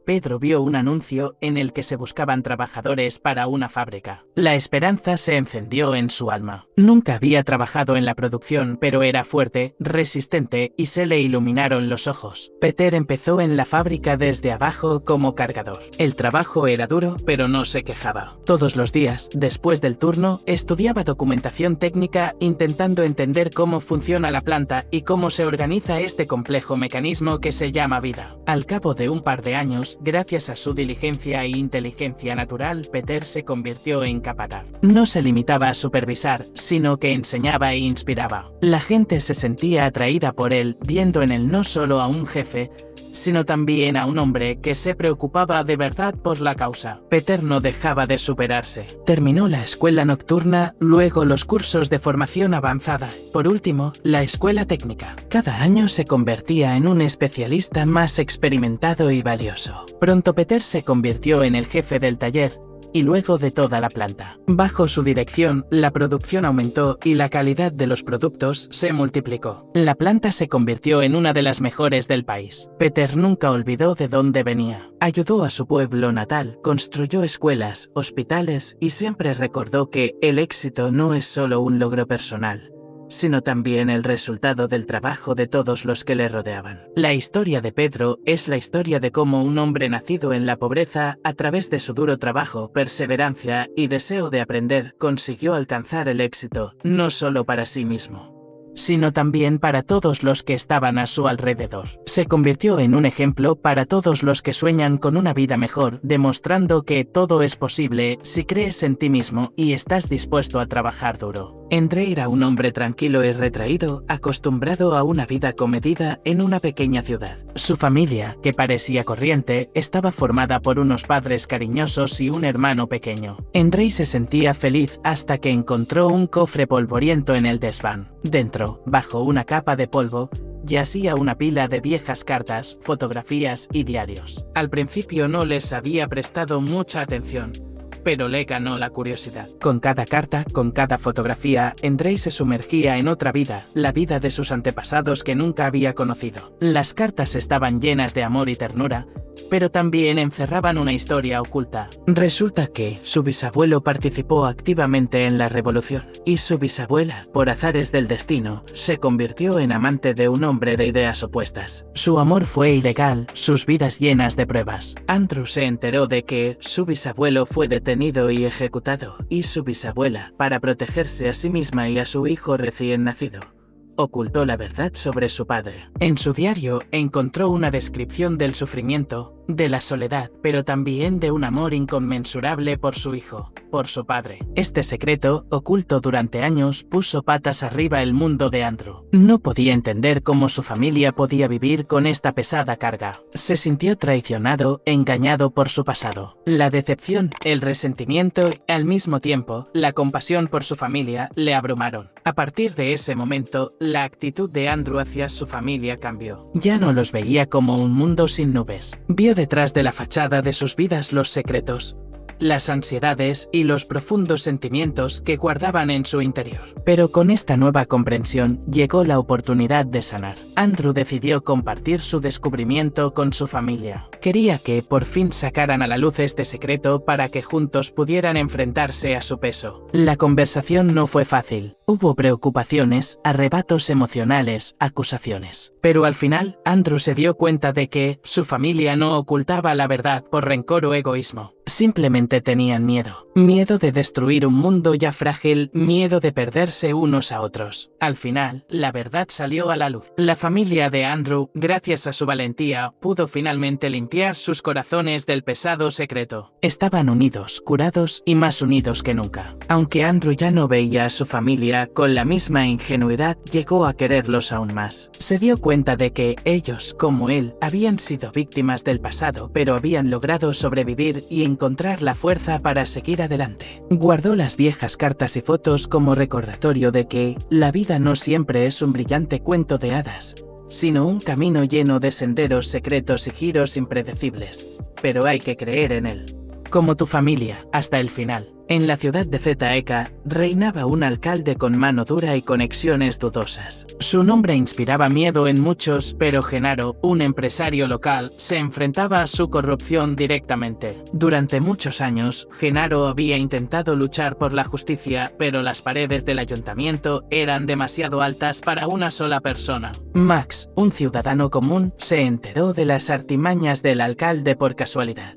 Pedro vio un anuncio en el que se buscaban trabajadores para una fábrica. La esperanza se encendió en su alma. Nunca había trabajado en la producción, pero era fuerte, resistente y se le iluminaron los ojos. Peter empezó en la fábrica desde abajo como cargador. El trabajo era duro, pero no se quejaba. Todos los días, después del turno, estudiaba documentación técnica intentando entender cómo funciona la planta y cómo se organiza este complejo mecanismo que se llama vida. Al cabo de un par de años, gracias a su diligencia e inteligencia natural, Peter se convirtió en capataz. No se limitaba a supervisar, sino que enseñaba e inspiraba. La gente se sentía atraída por él, viendo en él no solo a un jefe, sino también a un hombre que se preocupaba de verdad por la causa. Peter no dejaba de superarse. Terminó la escuela nocturna, luego los cursos de formación avanzada, por último, la escuela técnica. Cada año se convertía en un especialista más experimentado y valioso. Pronto Peter se convirtió en el jefe del taller, y luego de toda la planta. Bajo su dirección, la producción aumentó y la calidad de los productos se multiplicó. La planta se convirtió en una de las mejores del país. Peter nunca olvidó de dónde venía. Ayudó a su pueblo natal, construyó escuelas, hospitales y siempre recordó que el éxito no es solo un logro personal, sino también el resultado del trabajo de todos los que le rodeaban. La historia de Pedro es la historia de cómo un hombre nacido en la pobreza, a través de su duro trabajo, perseverancia y deseo de aprender, consiguió alcanzar el éxito, no solo para sí mismo, sino también para todos los que estaban a su alrededor. Se convirtió en un ejemplo para todos los que sueñan con una vida mejor, demostrando que todo es posible si crees en ti mismo y estás dispuesto a trabajar duro. André era un hombre tranquilo y retraído, acostumbrado a una vida comedida en una pequeña ciudad. Su familia, que parecía corriente, estaba formada por unos padres cariñosos y un hermano pequeño. André se sentía feliz hasta que encontró un cofre polvoriento en el desván. Dentro, bajo una capa de polvo, yacía una pila de viejas cartas, fotografías y diarios. Al principio no les había prestado mucha atención, pero le ganó la curiosidad. Con cada carta, con cada fotografía, André se sumergía en otra vida, la vida de sus antepasados que nunca había conocido. Las cartas estaban llenas de amor y ternura, pero también encerraban una historia oculta. Resulta que su bisabuelo participó activamente en la revolución, y su bisabuela, por azares del destino, se convirtió en amante de un hombre de ideas opuestas. Su amor fue ilegal, sus vidas llenas de pruebas. Andrew se enteró de que su bisabuelo fue detenido y ejecutado, y su bisabuela, para protegerse a sí misma y a su hijo recién nacido, ocultó la verdad sobre su padre. En su diario encontró una descripción del sufrimiento, de la soledad, pero también de un amor inconmensurable por su hijo, por su padre. Este secreto, oculto durante años, puso patas arriba el mundo de Andrew. No podía entender cómo su familia podía vivir con esta pesada carga. Se sintió traicionado, engañado por su pasado. La decepción, el resentimiento y, al mismo tiempo, la compasión por su familia le abrumaron. A partir de ese momento, la actitud de Andrew hacia su familia cambió. Ya no los veía como un mundo sin nubes. Vio detrás de la fachada de sus vidas los secretos, las ansiedades y los profundos sentimientos que guardaban en su interior. Pero con esta nueva comprensión llegó la oportunidad de sanar. Andrew decidió compartir su descubrimiento con su familia. Quería que por fin sacaran a la luz este secreto para que juntos pudieran enfrentarse a su peso. La conversación no fue fácil. Hubo preocupaciones, arrebatos emocionales, acusaciones. Pero al final, Andrew se dio cuenta de que su familia no ocultaba la verdad por rencor o egoísmo. Simplemente tenían miedo. Miedo de destruir un mundo ya frágil, miedo de perderse unos a otros. Al final, la verdad salió a la luz. La familia de Andrew, gracias a su valentía, pudo finalmente limpiar sus corazones del pesado secreto. Estaban unidos, curados y más unidos que nunca. Aunque Andrew ya no veía a su familia con la misma ingenuidad, llegó a quererlos aún más. Se dio cuenta de que ellos, como él, habían sido víctimas del pasado, pero habían logrado sobrevivir y encontrar la fuerza para seguir adelante. Guardó las viejas cartas y fotos como recordatorio de que la vida no siempre es un brillante cuento de hadas, sino un camino lleno de senderos secretos y giros impredecibles. pero hay que creer en él. Como tu familia, hasta el final. En la ciudad de Zeta Eka, reinaba un alcalde con mano dura y conexiones dudosas. Su nombre inspiraba miedo en muchos, pero Genaro, un empresario local, se enfrentaba a su corrupción directamente. Durante muchos años, Genaro había intentado luchar por la justicia, pero las paredes del ayuntamiento eran demasiado altas para una sola persona. Max, un ciudadano común, se enteró de las artimañas del alcalde por casualidad.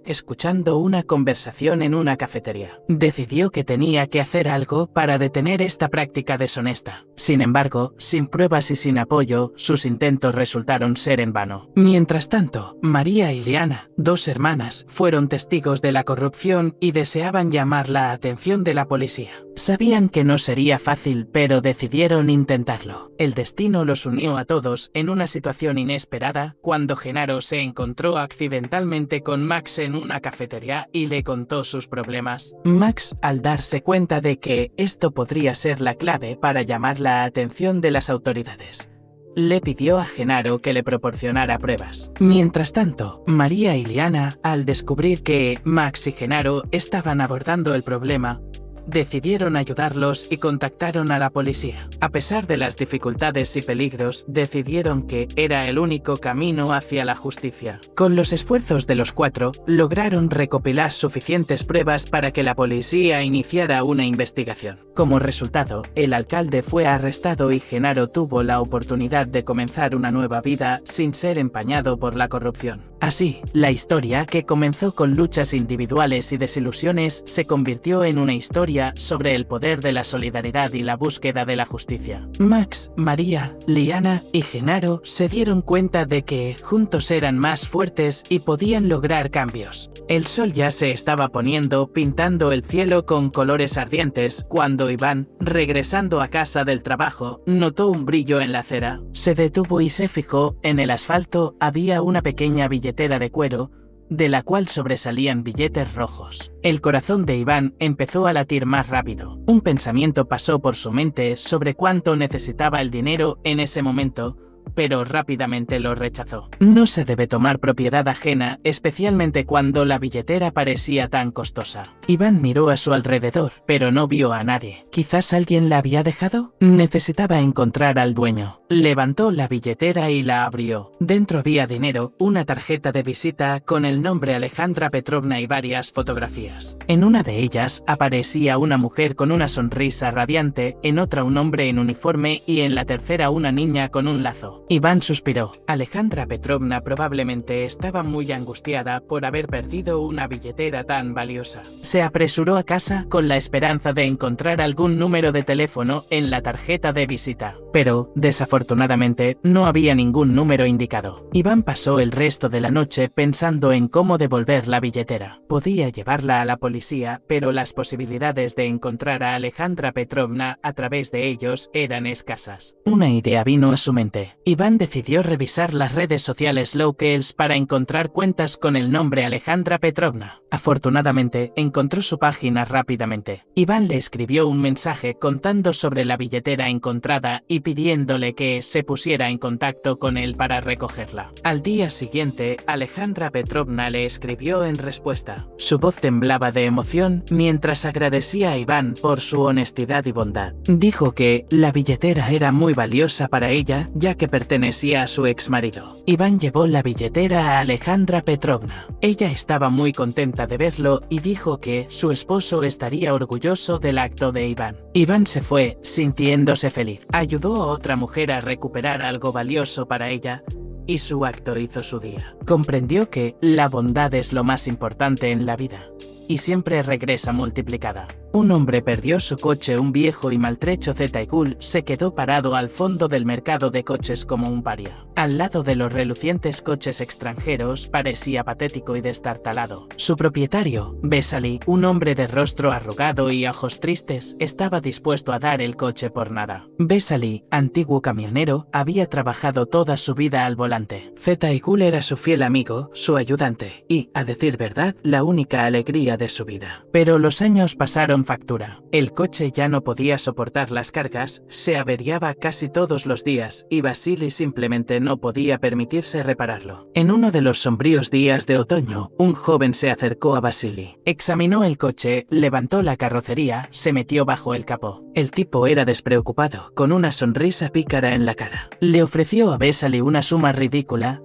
Escuchando una conversación en una cafetería, decidió que tenía que hacer algo para detener esta práctica deshonesta. Sin embargo, sin pruebas y sin apoyo, sus intentos resultaron ser en vano. Mientras tanto, María y Liana, dos hermanas, fueron testigos de la corrupción y deseaban llamar la atención de la policía. Sabían que no sería fácil, pero decidieron intentarlo. El destino los unió a todos en una situación inesperada cuando Genaro se encontró accidentalmente con Max en una cafetería y le contó sus problemas. Max, al darse cuenta de que esto podría ser la clave para llamar la atención de las autoridades, le pidió a Genaro que le proporcionara pruebas. Mientras tanto, María y Liana, al descubrir que Max y Genaro estaban abordando el problema, decidieron ayudarlos y contactaron a la policía. A pesar de las dificultades y peligros, decidieron que era el único camino hacia la justicia. Con los esfuerzos de los cuatro, lograron recopilar suficientes pruebas para que la policía iniciara una investigación. Como resultado, el alcalde fue arrestado y Genaro tuvo la oportunidad de comenzar una nueva vida sin ser empañado por la corrupción. Así, la historia, que comenzó con luchas individuales y desilusiones, se convirtió en una historia sobre el poder de la solidaridad y la búsqueda de la justicia. Max, María, Liana y Genaro se dieron cuenta de que juntos eran más fuertes y podían lograr cambios. El sol ya se estaba poniendo, pintando el cielo con colores ardientes, cuando Iván, regresando a casa del trabajo, notó un brillo en la acera. Se detuvo y se fijó. En el asfalto había una pequeña billetera de cuero, de la cual sobresalían billetes rojos. El corazón de Iván empezó a latir más rápido. Un pensamiento pasó por su mente sobre cuánto necesitaba el dinero en ese momento, pero rápidamente lo rechazó. No se debe tomar propiedad ajena, especialmente cuando la billetera parecía tan costosa. Iván miró a su alrededor, pero no vio a nadie. ¿Quizás alguien la había dejado? Necesitaba encontrar al dueño. Levantó la billetera y la abrió. Dentro había dinero, una tarjeta de visita con el nombre Alejandra Petrovna y varias fotografías. En una de ellas aparecía una mujer con una sonrisa radiante, en otra un hombre en uniforme y en la tercera una niña con un lazo. Iván suspiró. Alejandra Petrovna probablemente estaba muy angustiada por haber perdido una billetera tan valiosa. Se apresuró a casa con la esperanza de encontrar algún número de teléfono en la tarjeta de visita, pero, desafortunadamente, no había ningún número indicado. Iván pasó el resto de la noche pensando en cómo devolver la billetera. Podía llevarla a la policía, pero las posibilidades de encontrar a Alejandra Petrovna a través de ellos eran escasas. Una idea vino a su mente. Iván decidió revisar las redes sociales locales para encontrar cuentas con el nombre Alejandra Petrovna. Afortunadamente, encontró su página rápidamente. Iván le escribió un mensaje contando sobre la billetera encontrada y pidiéndole que se pusiera en contacto con él para recogerla. Al día siguiente, Alejandra Petrovna le escribió en respuesta. Su voz temblaba de emoción mientras agradecía a Iván por su honestidad y bondad. Dijo que la billetera era muy valiosa para ella, ya que pertenecía a su exmarido. Iván llevó la billetera a Alejandra Petrovna. Ella estaba muy contenta de verlo y dijo que su esposo estaría orgulloso del acto de Iván. Iván se fue, sintiéndose feliz. Ayudó a otra mujer a recuperar algo valioso para ella, y su acto hizo su día. Comprendió que la bondad es lo más importante en la vida, y siempre regresa multiplicada. Un hombre perdió su coche. Un viejo y maltrecho Zetaisul se quedó parado al fondo del mercado de coches como un paria. Al lado de los relucientes coches extranjeros, parecía patético y destartalado. Su propietario, Vesali, un hombre de rostro arrugado y ojos tristes, estaba dispuesto a dar el coche por nada. Vesali, antiguo camionero, había trabajado toda su vida al volante. Zetaisul era su fiel amigo, su ayudante, y, a decir verdad, la única alegría de su vida. Pero los años pasaron pasaron factura. El coche ya no podía soportar las cargas, se averiaba casi todos los días y Vasily simplemente no podía permitirse repararlo. En uno de los sombríos días de otoño, un joven se acercó a Vasily. Examinó el coche, levantó la carrocería, se metió bajo el capó. El tipo era despreocupado, con una sonrisa pícara en la cara. Le ofreció a Vasily una suma ridícula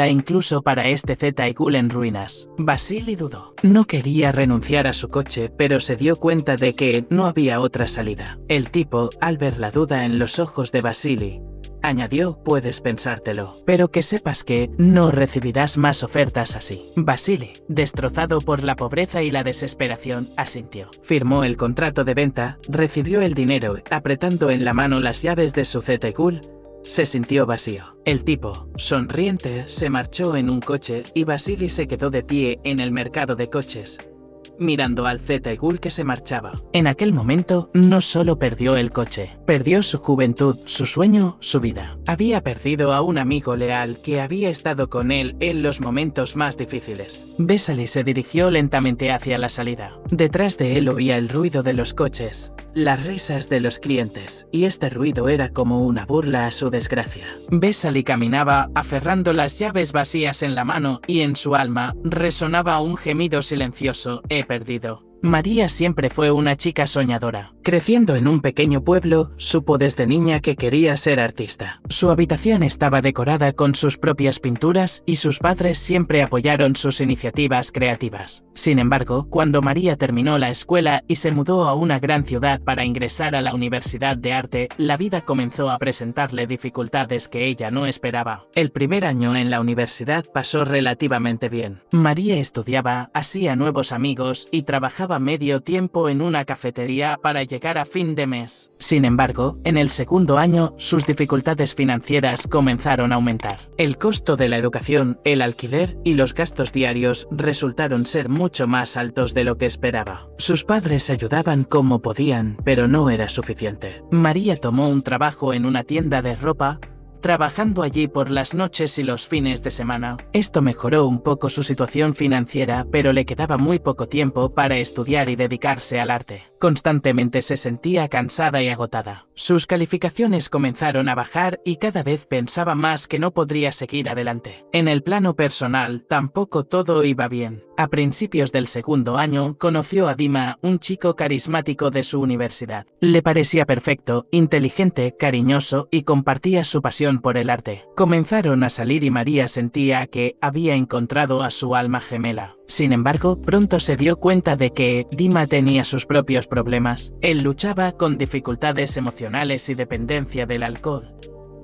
incluso para este Z-Ghoul en ruinas. Vasily dudó. No quería renunciar a su coche, pero se dio cuenta de que no había otra salida. El tipo, al ver la duda en los ojos de Vasily, añadió: puedes pensártelo, pero que sepas que no recibirás más ofertas así. Vasily, destrozado por la pobreza y la desesperación, asintió. Firmó el contrato de venta, recibió el dinero, apretando en la mano las llaves de su Z-Ghoul. Se sintió vacío. El tipo, sonriente, se marchó en un coche y Vasily se quedó de pie en el mercado de coches, mirando al Z-Ghoul que se marchaba. En aquel momento, no solo perdió el coche, perdió su juventud, su sueño, su vida. Había perdido a un amigo leal que había estado con él en los momentos más difíciles. Vasily se dirigió lentamente hacia la salida. Detrás de él oía el ruido de los coches, las risas de los clientes, y este ruido era como una burla a su desgracia. Vasily caminaba, aferrando las llaves vacías en la mano, y en su alma resonaba un gemido silencioso: he perdido. María siempre fue una chica soñadora. Creciendo en un pequeño pueblo, supo desde niña que quería ser artista. Su habitación estaba decorada con sus propias pinturas y sus padres siempre apoyaron sus iniciativas creativas. Sin embargo, cuando María terminó la escuela y se mudó a una gran ciudad para ingresar a la Universidad de Arte, la vida comenzó a presentarle dificultades que ella no esperaba. El primer año en la universidad pasó relativamente bien. María estudiaba, hacía nuevos amigos y trabajaba medio tiempo en una cafetería para llegar a fin de mes. Sin embargo, en el segundo año, sus dificultades financieras comenzaron a aumentar. El costo de la educación, el alquiler y los gastos diarios resultaron ser mucho más altos de lo que esperaba. Sus padres ayudaban como podían, pero no era suficiente. María tomó un trabajo en una tienda de ropa, trabajando allí por las noches y los fines de semana. Esto mejoró un poco su situación financiera, pero le quedaba muy poco tiempo para estudiar y dedicarse al arte. Constantemente se sentía cansada y agotada. Sus calificaciones comenzaron a bajar y cada vez pensaba más que no podría seguir adelante. En el plano personal, tampoco todo iba bien. A principios del segundo año, conoció a Dima, un chico carismático de su universidad. Le parecía perfecto, inteligente, cariñoso y compartía su pasión por el arte. Comenzaron a salir y María sentía que había encontrado a su alma gemela. Sin embargo, pronto se dio cuenta de que Dima tenía sus propios problemas. Él luchaba con dificultades emocionales y dependencia del alcohol,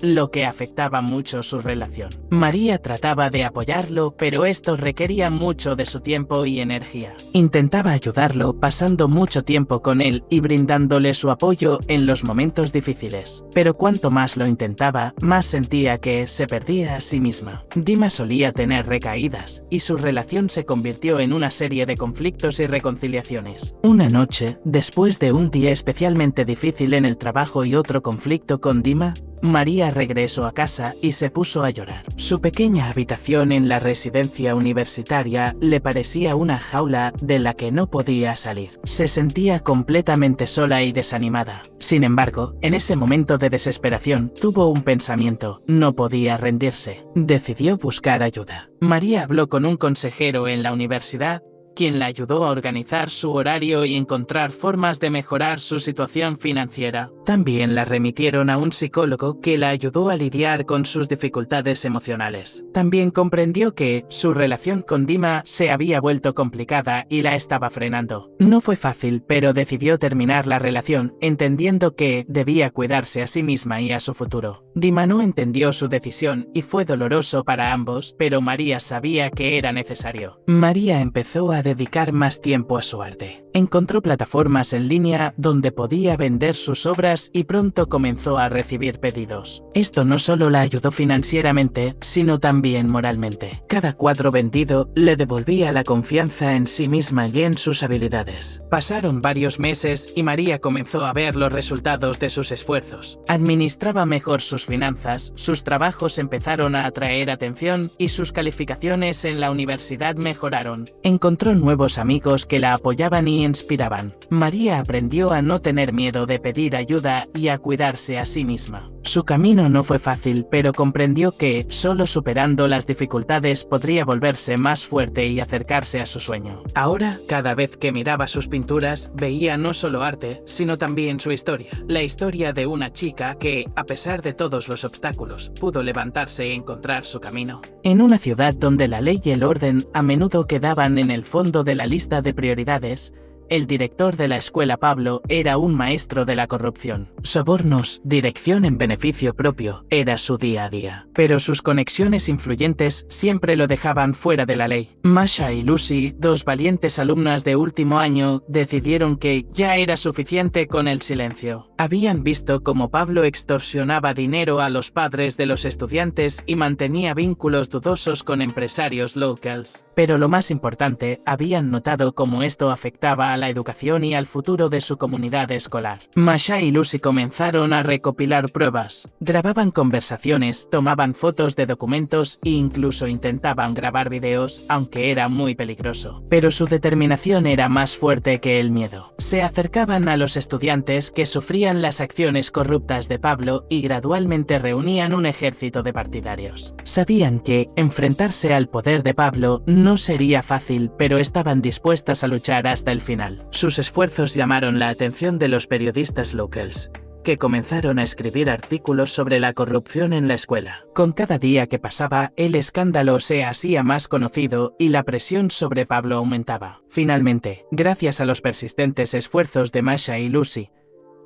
lo que afectaba mucho su relación. María trataba de apoyarlo, pero esto requería mucho de su tiempo y energía. Intentaba ayudarlo pasando mucho tiempo con él y brindándole su apoyo en los momentos difíciles. Pero cuanto más lo intentaba, más sentía que se perdía a sí misma. Dima solía tener recaídas, y su relación se convirtió en una serie de conflictos y reconciliaciones. Una noche, después de un día especialmente difícil en el trabajo y otro conflicto con Dima, María regresó a casa y se puso a llorar. Su pequeña habitación en la residencia universitaria le parecía una jaula de la que no podía salir. Se sentía completamente sola y desanimada. Sin embargo, en ese momento de desesperación, tuvo un pensamiento: no podía rendirse. Decidió buscar ayuda. María habló con un consejero en la universidad, quien la ayudó a organizar su horario y encontrar formas de mejorar su situación financiera. También la remitieron a un psicólogo que la ayudó a lidiar con sus dificultades emocionales. También comprendió que su relación con Dima se había vuelto complicada y la estaba frenando. No fue fácil, pero decidió terminar la relación, entendiendo que debía cuidarse a sí misma y a su futuro. Dima no entendió su decisión y fue doloroso para ambos, pero María sabía que era necesario. María empezó a dedicar más tiempo a su arte. Encontró plataformas en línea donde podía vender sus obras y pronto comenzó a recibir pedidos. Esto no solo la ayudó financieramente, sino también moralmente. Cada cuadro vendido le devolvía la confianza en sí misma y en sus habilidades. Pasaron varios meses y María comenzó a ver los resultados de sus esfuerzos. Administraba mejor sus finanzas, sus trabajos empezaron a atraer atención y sus calificaciones en la universidad mejoraron. Encontró conoció nuevos amigos que la apoyaban y inspiraban. María aprendió a no tener miedo de pedir ayuda y a cuidarse a sí misma. Su camino no fue fácil, pero comprendió que, solo superando las dificultades, podría volverse más fuerte y acercarse a su sueño. Ahora, cada vez que miraba sus pinturas, veía no solo arte, sino también su historia. La historia de una chica que, a pesar de todos los obstáculos, pudo levantarse y encontrar su camino. En una ciudad donde la ley y el orden a menudo quedaban en el fondo de la lista de prioridades, el director de la escuela Pablo era un maestro de la corrupción. Sobornos, dirección en beneficio propio, era su día a día. Pero sus conexiones influyentes siempre lo dejaban fuera de la ley. Masha y Lucy, dos valientes alumnas de último año, decidieron que ya era suficiente con el silencio. Habían visto cómo Pablo extorsionaba dinero a los padres de los estudiantes y mantenía vínculos dudosos con empresarios locals. Pero lo más importante, habían notado cómo esto afectaba a la educación y al futuro de su comunidad escolar. Masha y Lucy comenzaron a recopilar pruebas. Grababan conversaciones, tomaban fotos de documentos e incluso intentaban grabar videos, aunque era muy peligroso. Pero su determinación era más fuerte que el miedo. Se acercaban a los estudiantes que sufrían las acciones corruptas de Pablo y gradualmente reunían un ejército de partidarios. Sabían que enfrentarse al poder de Pablo no sería fácil, pero estaban dispuestas a luchar hasta el final. Sus esfuerzos llamaron la atención de los periodistas locals, que comenzaron a escribir artículos sobre la corrupción en la escuela. Con cada día que pasaba, el escándalo se hacía más conocido y la presión sobre Pablo aumentaba. Finalmente, gracias a los persistentes esfuerzos de Masha y Lucy,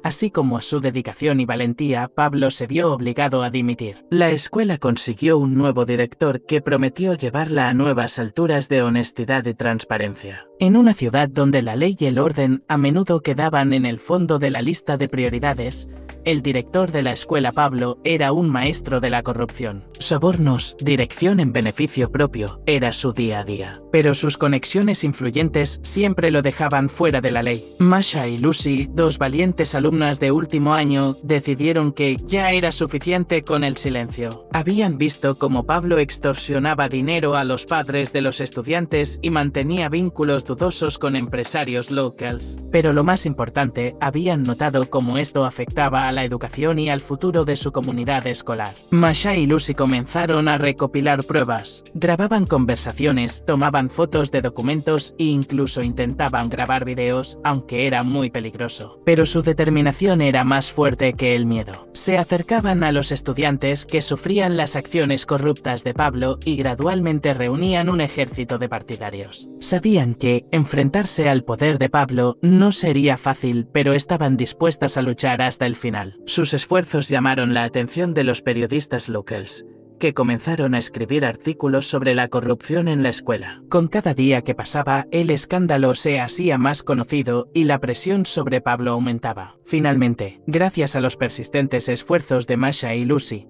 así como a su dedicación y valentía, Pablo se vio obligado a dimitir. La escuela consiguió un nuevo director que prometió llevarla a nuevas alturas de honestidad y transparencia. En una ciudad donde la ley y el orden a menudo quedaban en el fondo de la lista de prioridades, el director de la escuela Pablo era un maestro de la corrupción. Sobornos, dirección en beneficio propio, era su día a día. Pero sus conexiones influyentes siempre lo dejaban fuera de la ley. Masha y Lucy, dos valientes alumnas de último año, decidieron que ya era suficiente con el silencio. Habían visto cómo Pablo extorsionaba dinero a los padres de los estudiantes y mantenía vínculos dudosos con empresarios locals. Pero lo más importante, habían notado cómo esto afectaba a la educación y al futuro de su comunidad escolar. Masha y Lucy comenzaron a recopilar pruebas. Grababan conversaciones, tomaban fotos de documentos e incluso intentaban grabar videos, aunque era muy peligroso. Pero su determinación era más fuerte que el miedo. Se acercaban a los estudiantes que sufrían las acciones corruptas de Pablo y gradualmente reunían un ejército de partidarios. Sabían que enfrentarse al poder de Pablo no sería fácil, pero estaban dispuestas a luchar hasta el final. Sus esfuerzos llamaron la atención de los periodistas locals, que comenzaron a escribir artículos sobre la corrupción en la escuela. Con cada día que pasaba, el escándalo se hacía más conocido y la presión sobre Pablo aumentaba. Finalmente, gracias a los persistentes esfuerzos de Masha y Lucy,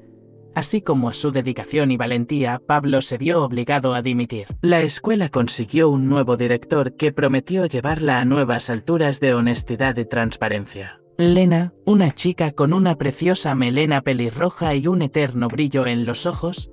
así como a su dedicación y valentía, Pablo se vio obligado a dimitir. La escuela consiguió un nuevo director que prometió llevarla a nuevas alturas de honestidad y transparencia. Lena, una chica con una preciosa melena pelirroja y un eterno brillo en los ojos,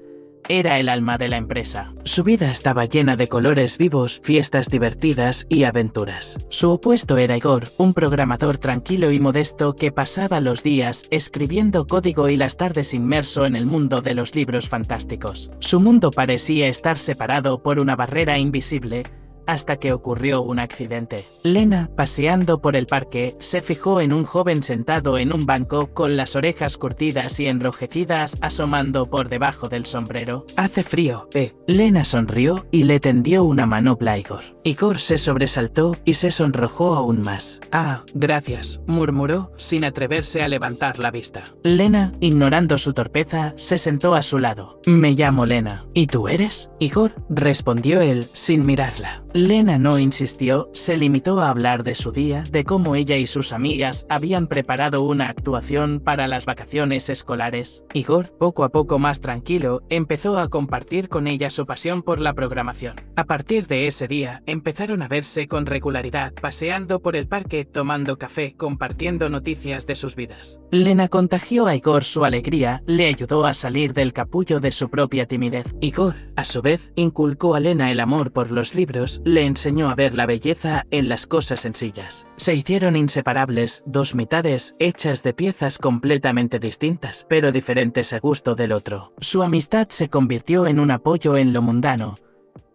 era el alma de la empresa. Su vida estaba llena de colores vivos, fiestas divertidas y aventuras. Su opuesto era Igor, un programador tranquilo y modesto que pasaba los días escribiendo código y las tardes inmerso en el mundo de los libros fantásticos. Su mundo parecía estar separado por una barrera invisible, hasta que ocurrió un accidente. Lena, paseando por el parque, se fijó en un joven sentado en un banco con las orejas curtidas y enrojecidas asomando por debajo del sombrero. «Hace frío, ¿eh?» Lena sonrió y le tendió una manopla a Igor. Igor se sobresaltó y se sonrojó aún más. «Ah, gracias», murmuró, sin atreverse a levantar la vista. Lena, ignorando su torpeza, se sentó a su lado. «Me llamo Lena. ¿Y tú eres?» «Igor», respondió él, sin mirarla. Lena no insistió, se limitó a hablar de su día, de cómo ella y sus amigas habían preparado una actuación para las vacaciones escolares. Igor, poco a poco más tranquilo, empezó a compartir con ella su pasión por la programación. A partir de ese día, empezaron a verse con regularidad, paseando por el parque, tomando café, compartiendo noticias de sus vidas. Lena contagió a Igor su alegría, le ayudó a salir del capullo de su propia timidez. Igor, a su vez, inculcó a Lena el amor por los libros, le enseñó a ver la belleza en las cosas sencillas. Se hicieron inseparables, dos mitades hechas de piezas completamente distintas, pero diferentes a gusto del otro. Su amistad se convirtió en un apoyo en lo mundano.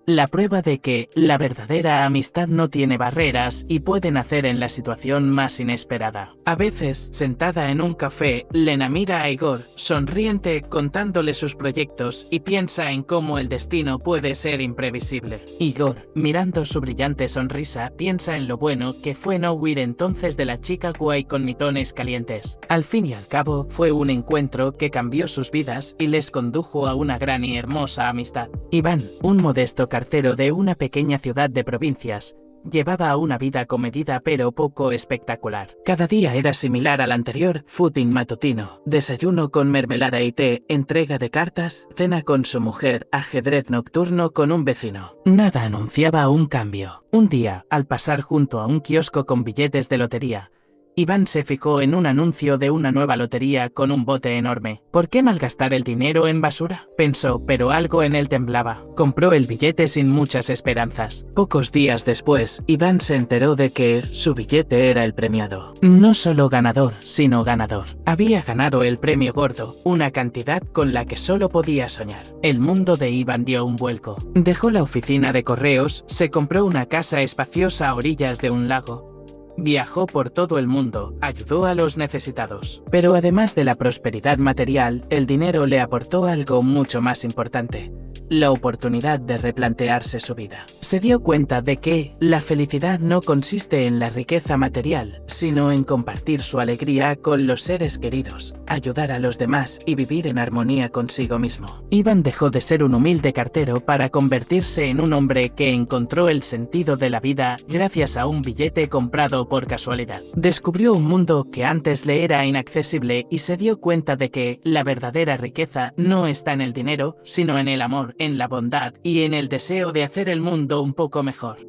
La prueba de que la verdadera amistad no tiene barreras y puede nacer en la situación más inesperada. A veces, sentada en un café, Lena mira a Igor, sonriente, contándole sus proyectos y piensa en cómo el destino puede ser imprevisible. Igor, mirando su brillante sonrisa, piensa en lo bueno que fue no huir entonces de la chica guay con mitones calientes. Al fin y al cabo, fue un encuentro que cambió sus vidas y les condujo a una gran y hermosa amistad. Iván, un modesto cartero de una pequeña ciudad de provincias, llevaba una vida comedida pero poco espectacular. Cada día era similar al anterior: footing matutino, desayuno con mermelada y té, entrega de cartas, cena con su mujer, ajedrez nocturno con un vecino. Nada anunciaba un cambio. Un día, al pasar junto a un kiosco con billetes de lotería, Iván se fijó en un anuncio de una nueva lotería con un bote enorme. ¿Por qué malgastar el dinero en basura?, pensó, pero algo en él temblaba. Compró el billete sin muchas esperanzas. Pocos días después, Iván se enteró de que su billete era el premiado. No solo ganador, sino ganador. Había ganado el premio gordo, una cantidad con la que solo podía soñar. El mundo de Iván dio un vuelco. Dejó la oficina de correos, se compró una casa espaciosa a orillas de un lago. Viajó por todo el mundo, ayudó a los necesitados. Pero además de la prosperidad material, el dinero le aportó algo mucho más importante: la oportunidad de replantearse su vida. Se dio cuenta de que la felicidad no consiste en la riqueza material, sino en compartir su alegría con los seres queridos, ayudar a los demás y vivir en armonía consigo mismo. Iván dejó de ser un humilde cartero para convertirse en un hombre que encontró el sentido de la vida gracias a un billete comprado por casualidad. Descubrió un mundo que antes le era inaccesible y se dio cuenta de que la verdadera riqueza no está en el dinero, sino en el amor, en la bondad y en el deseo de hacer el mundo un poco mejor.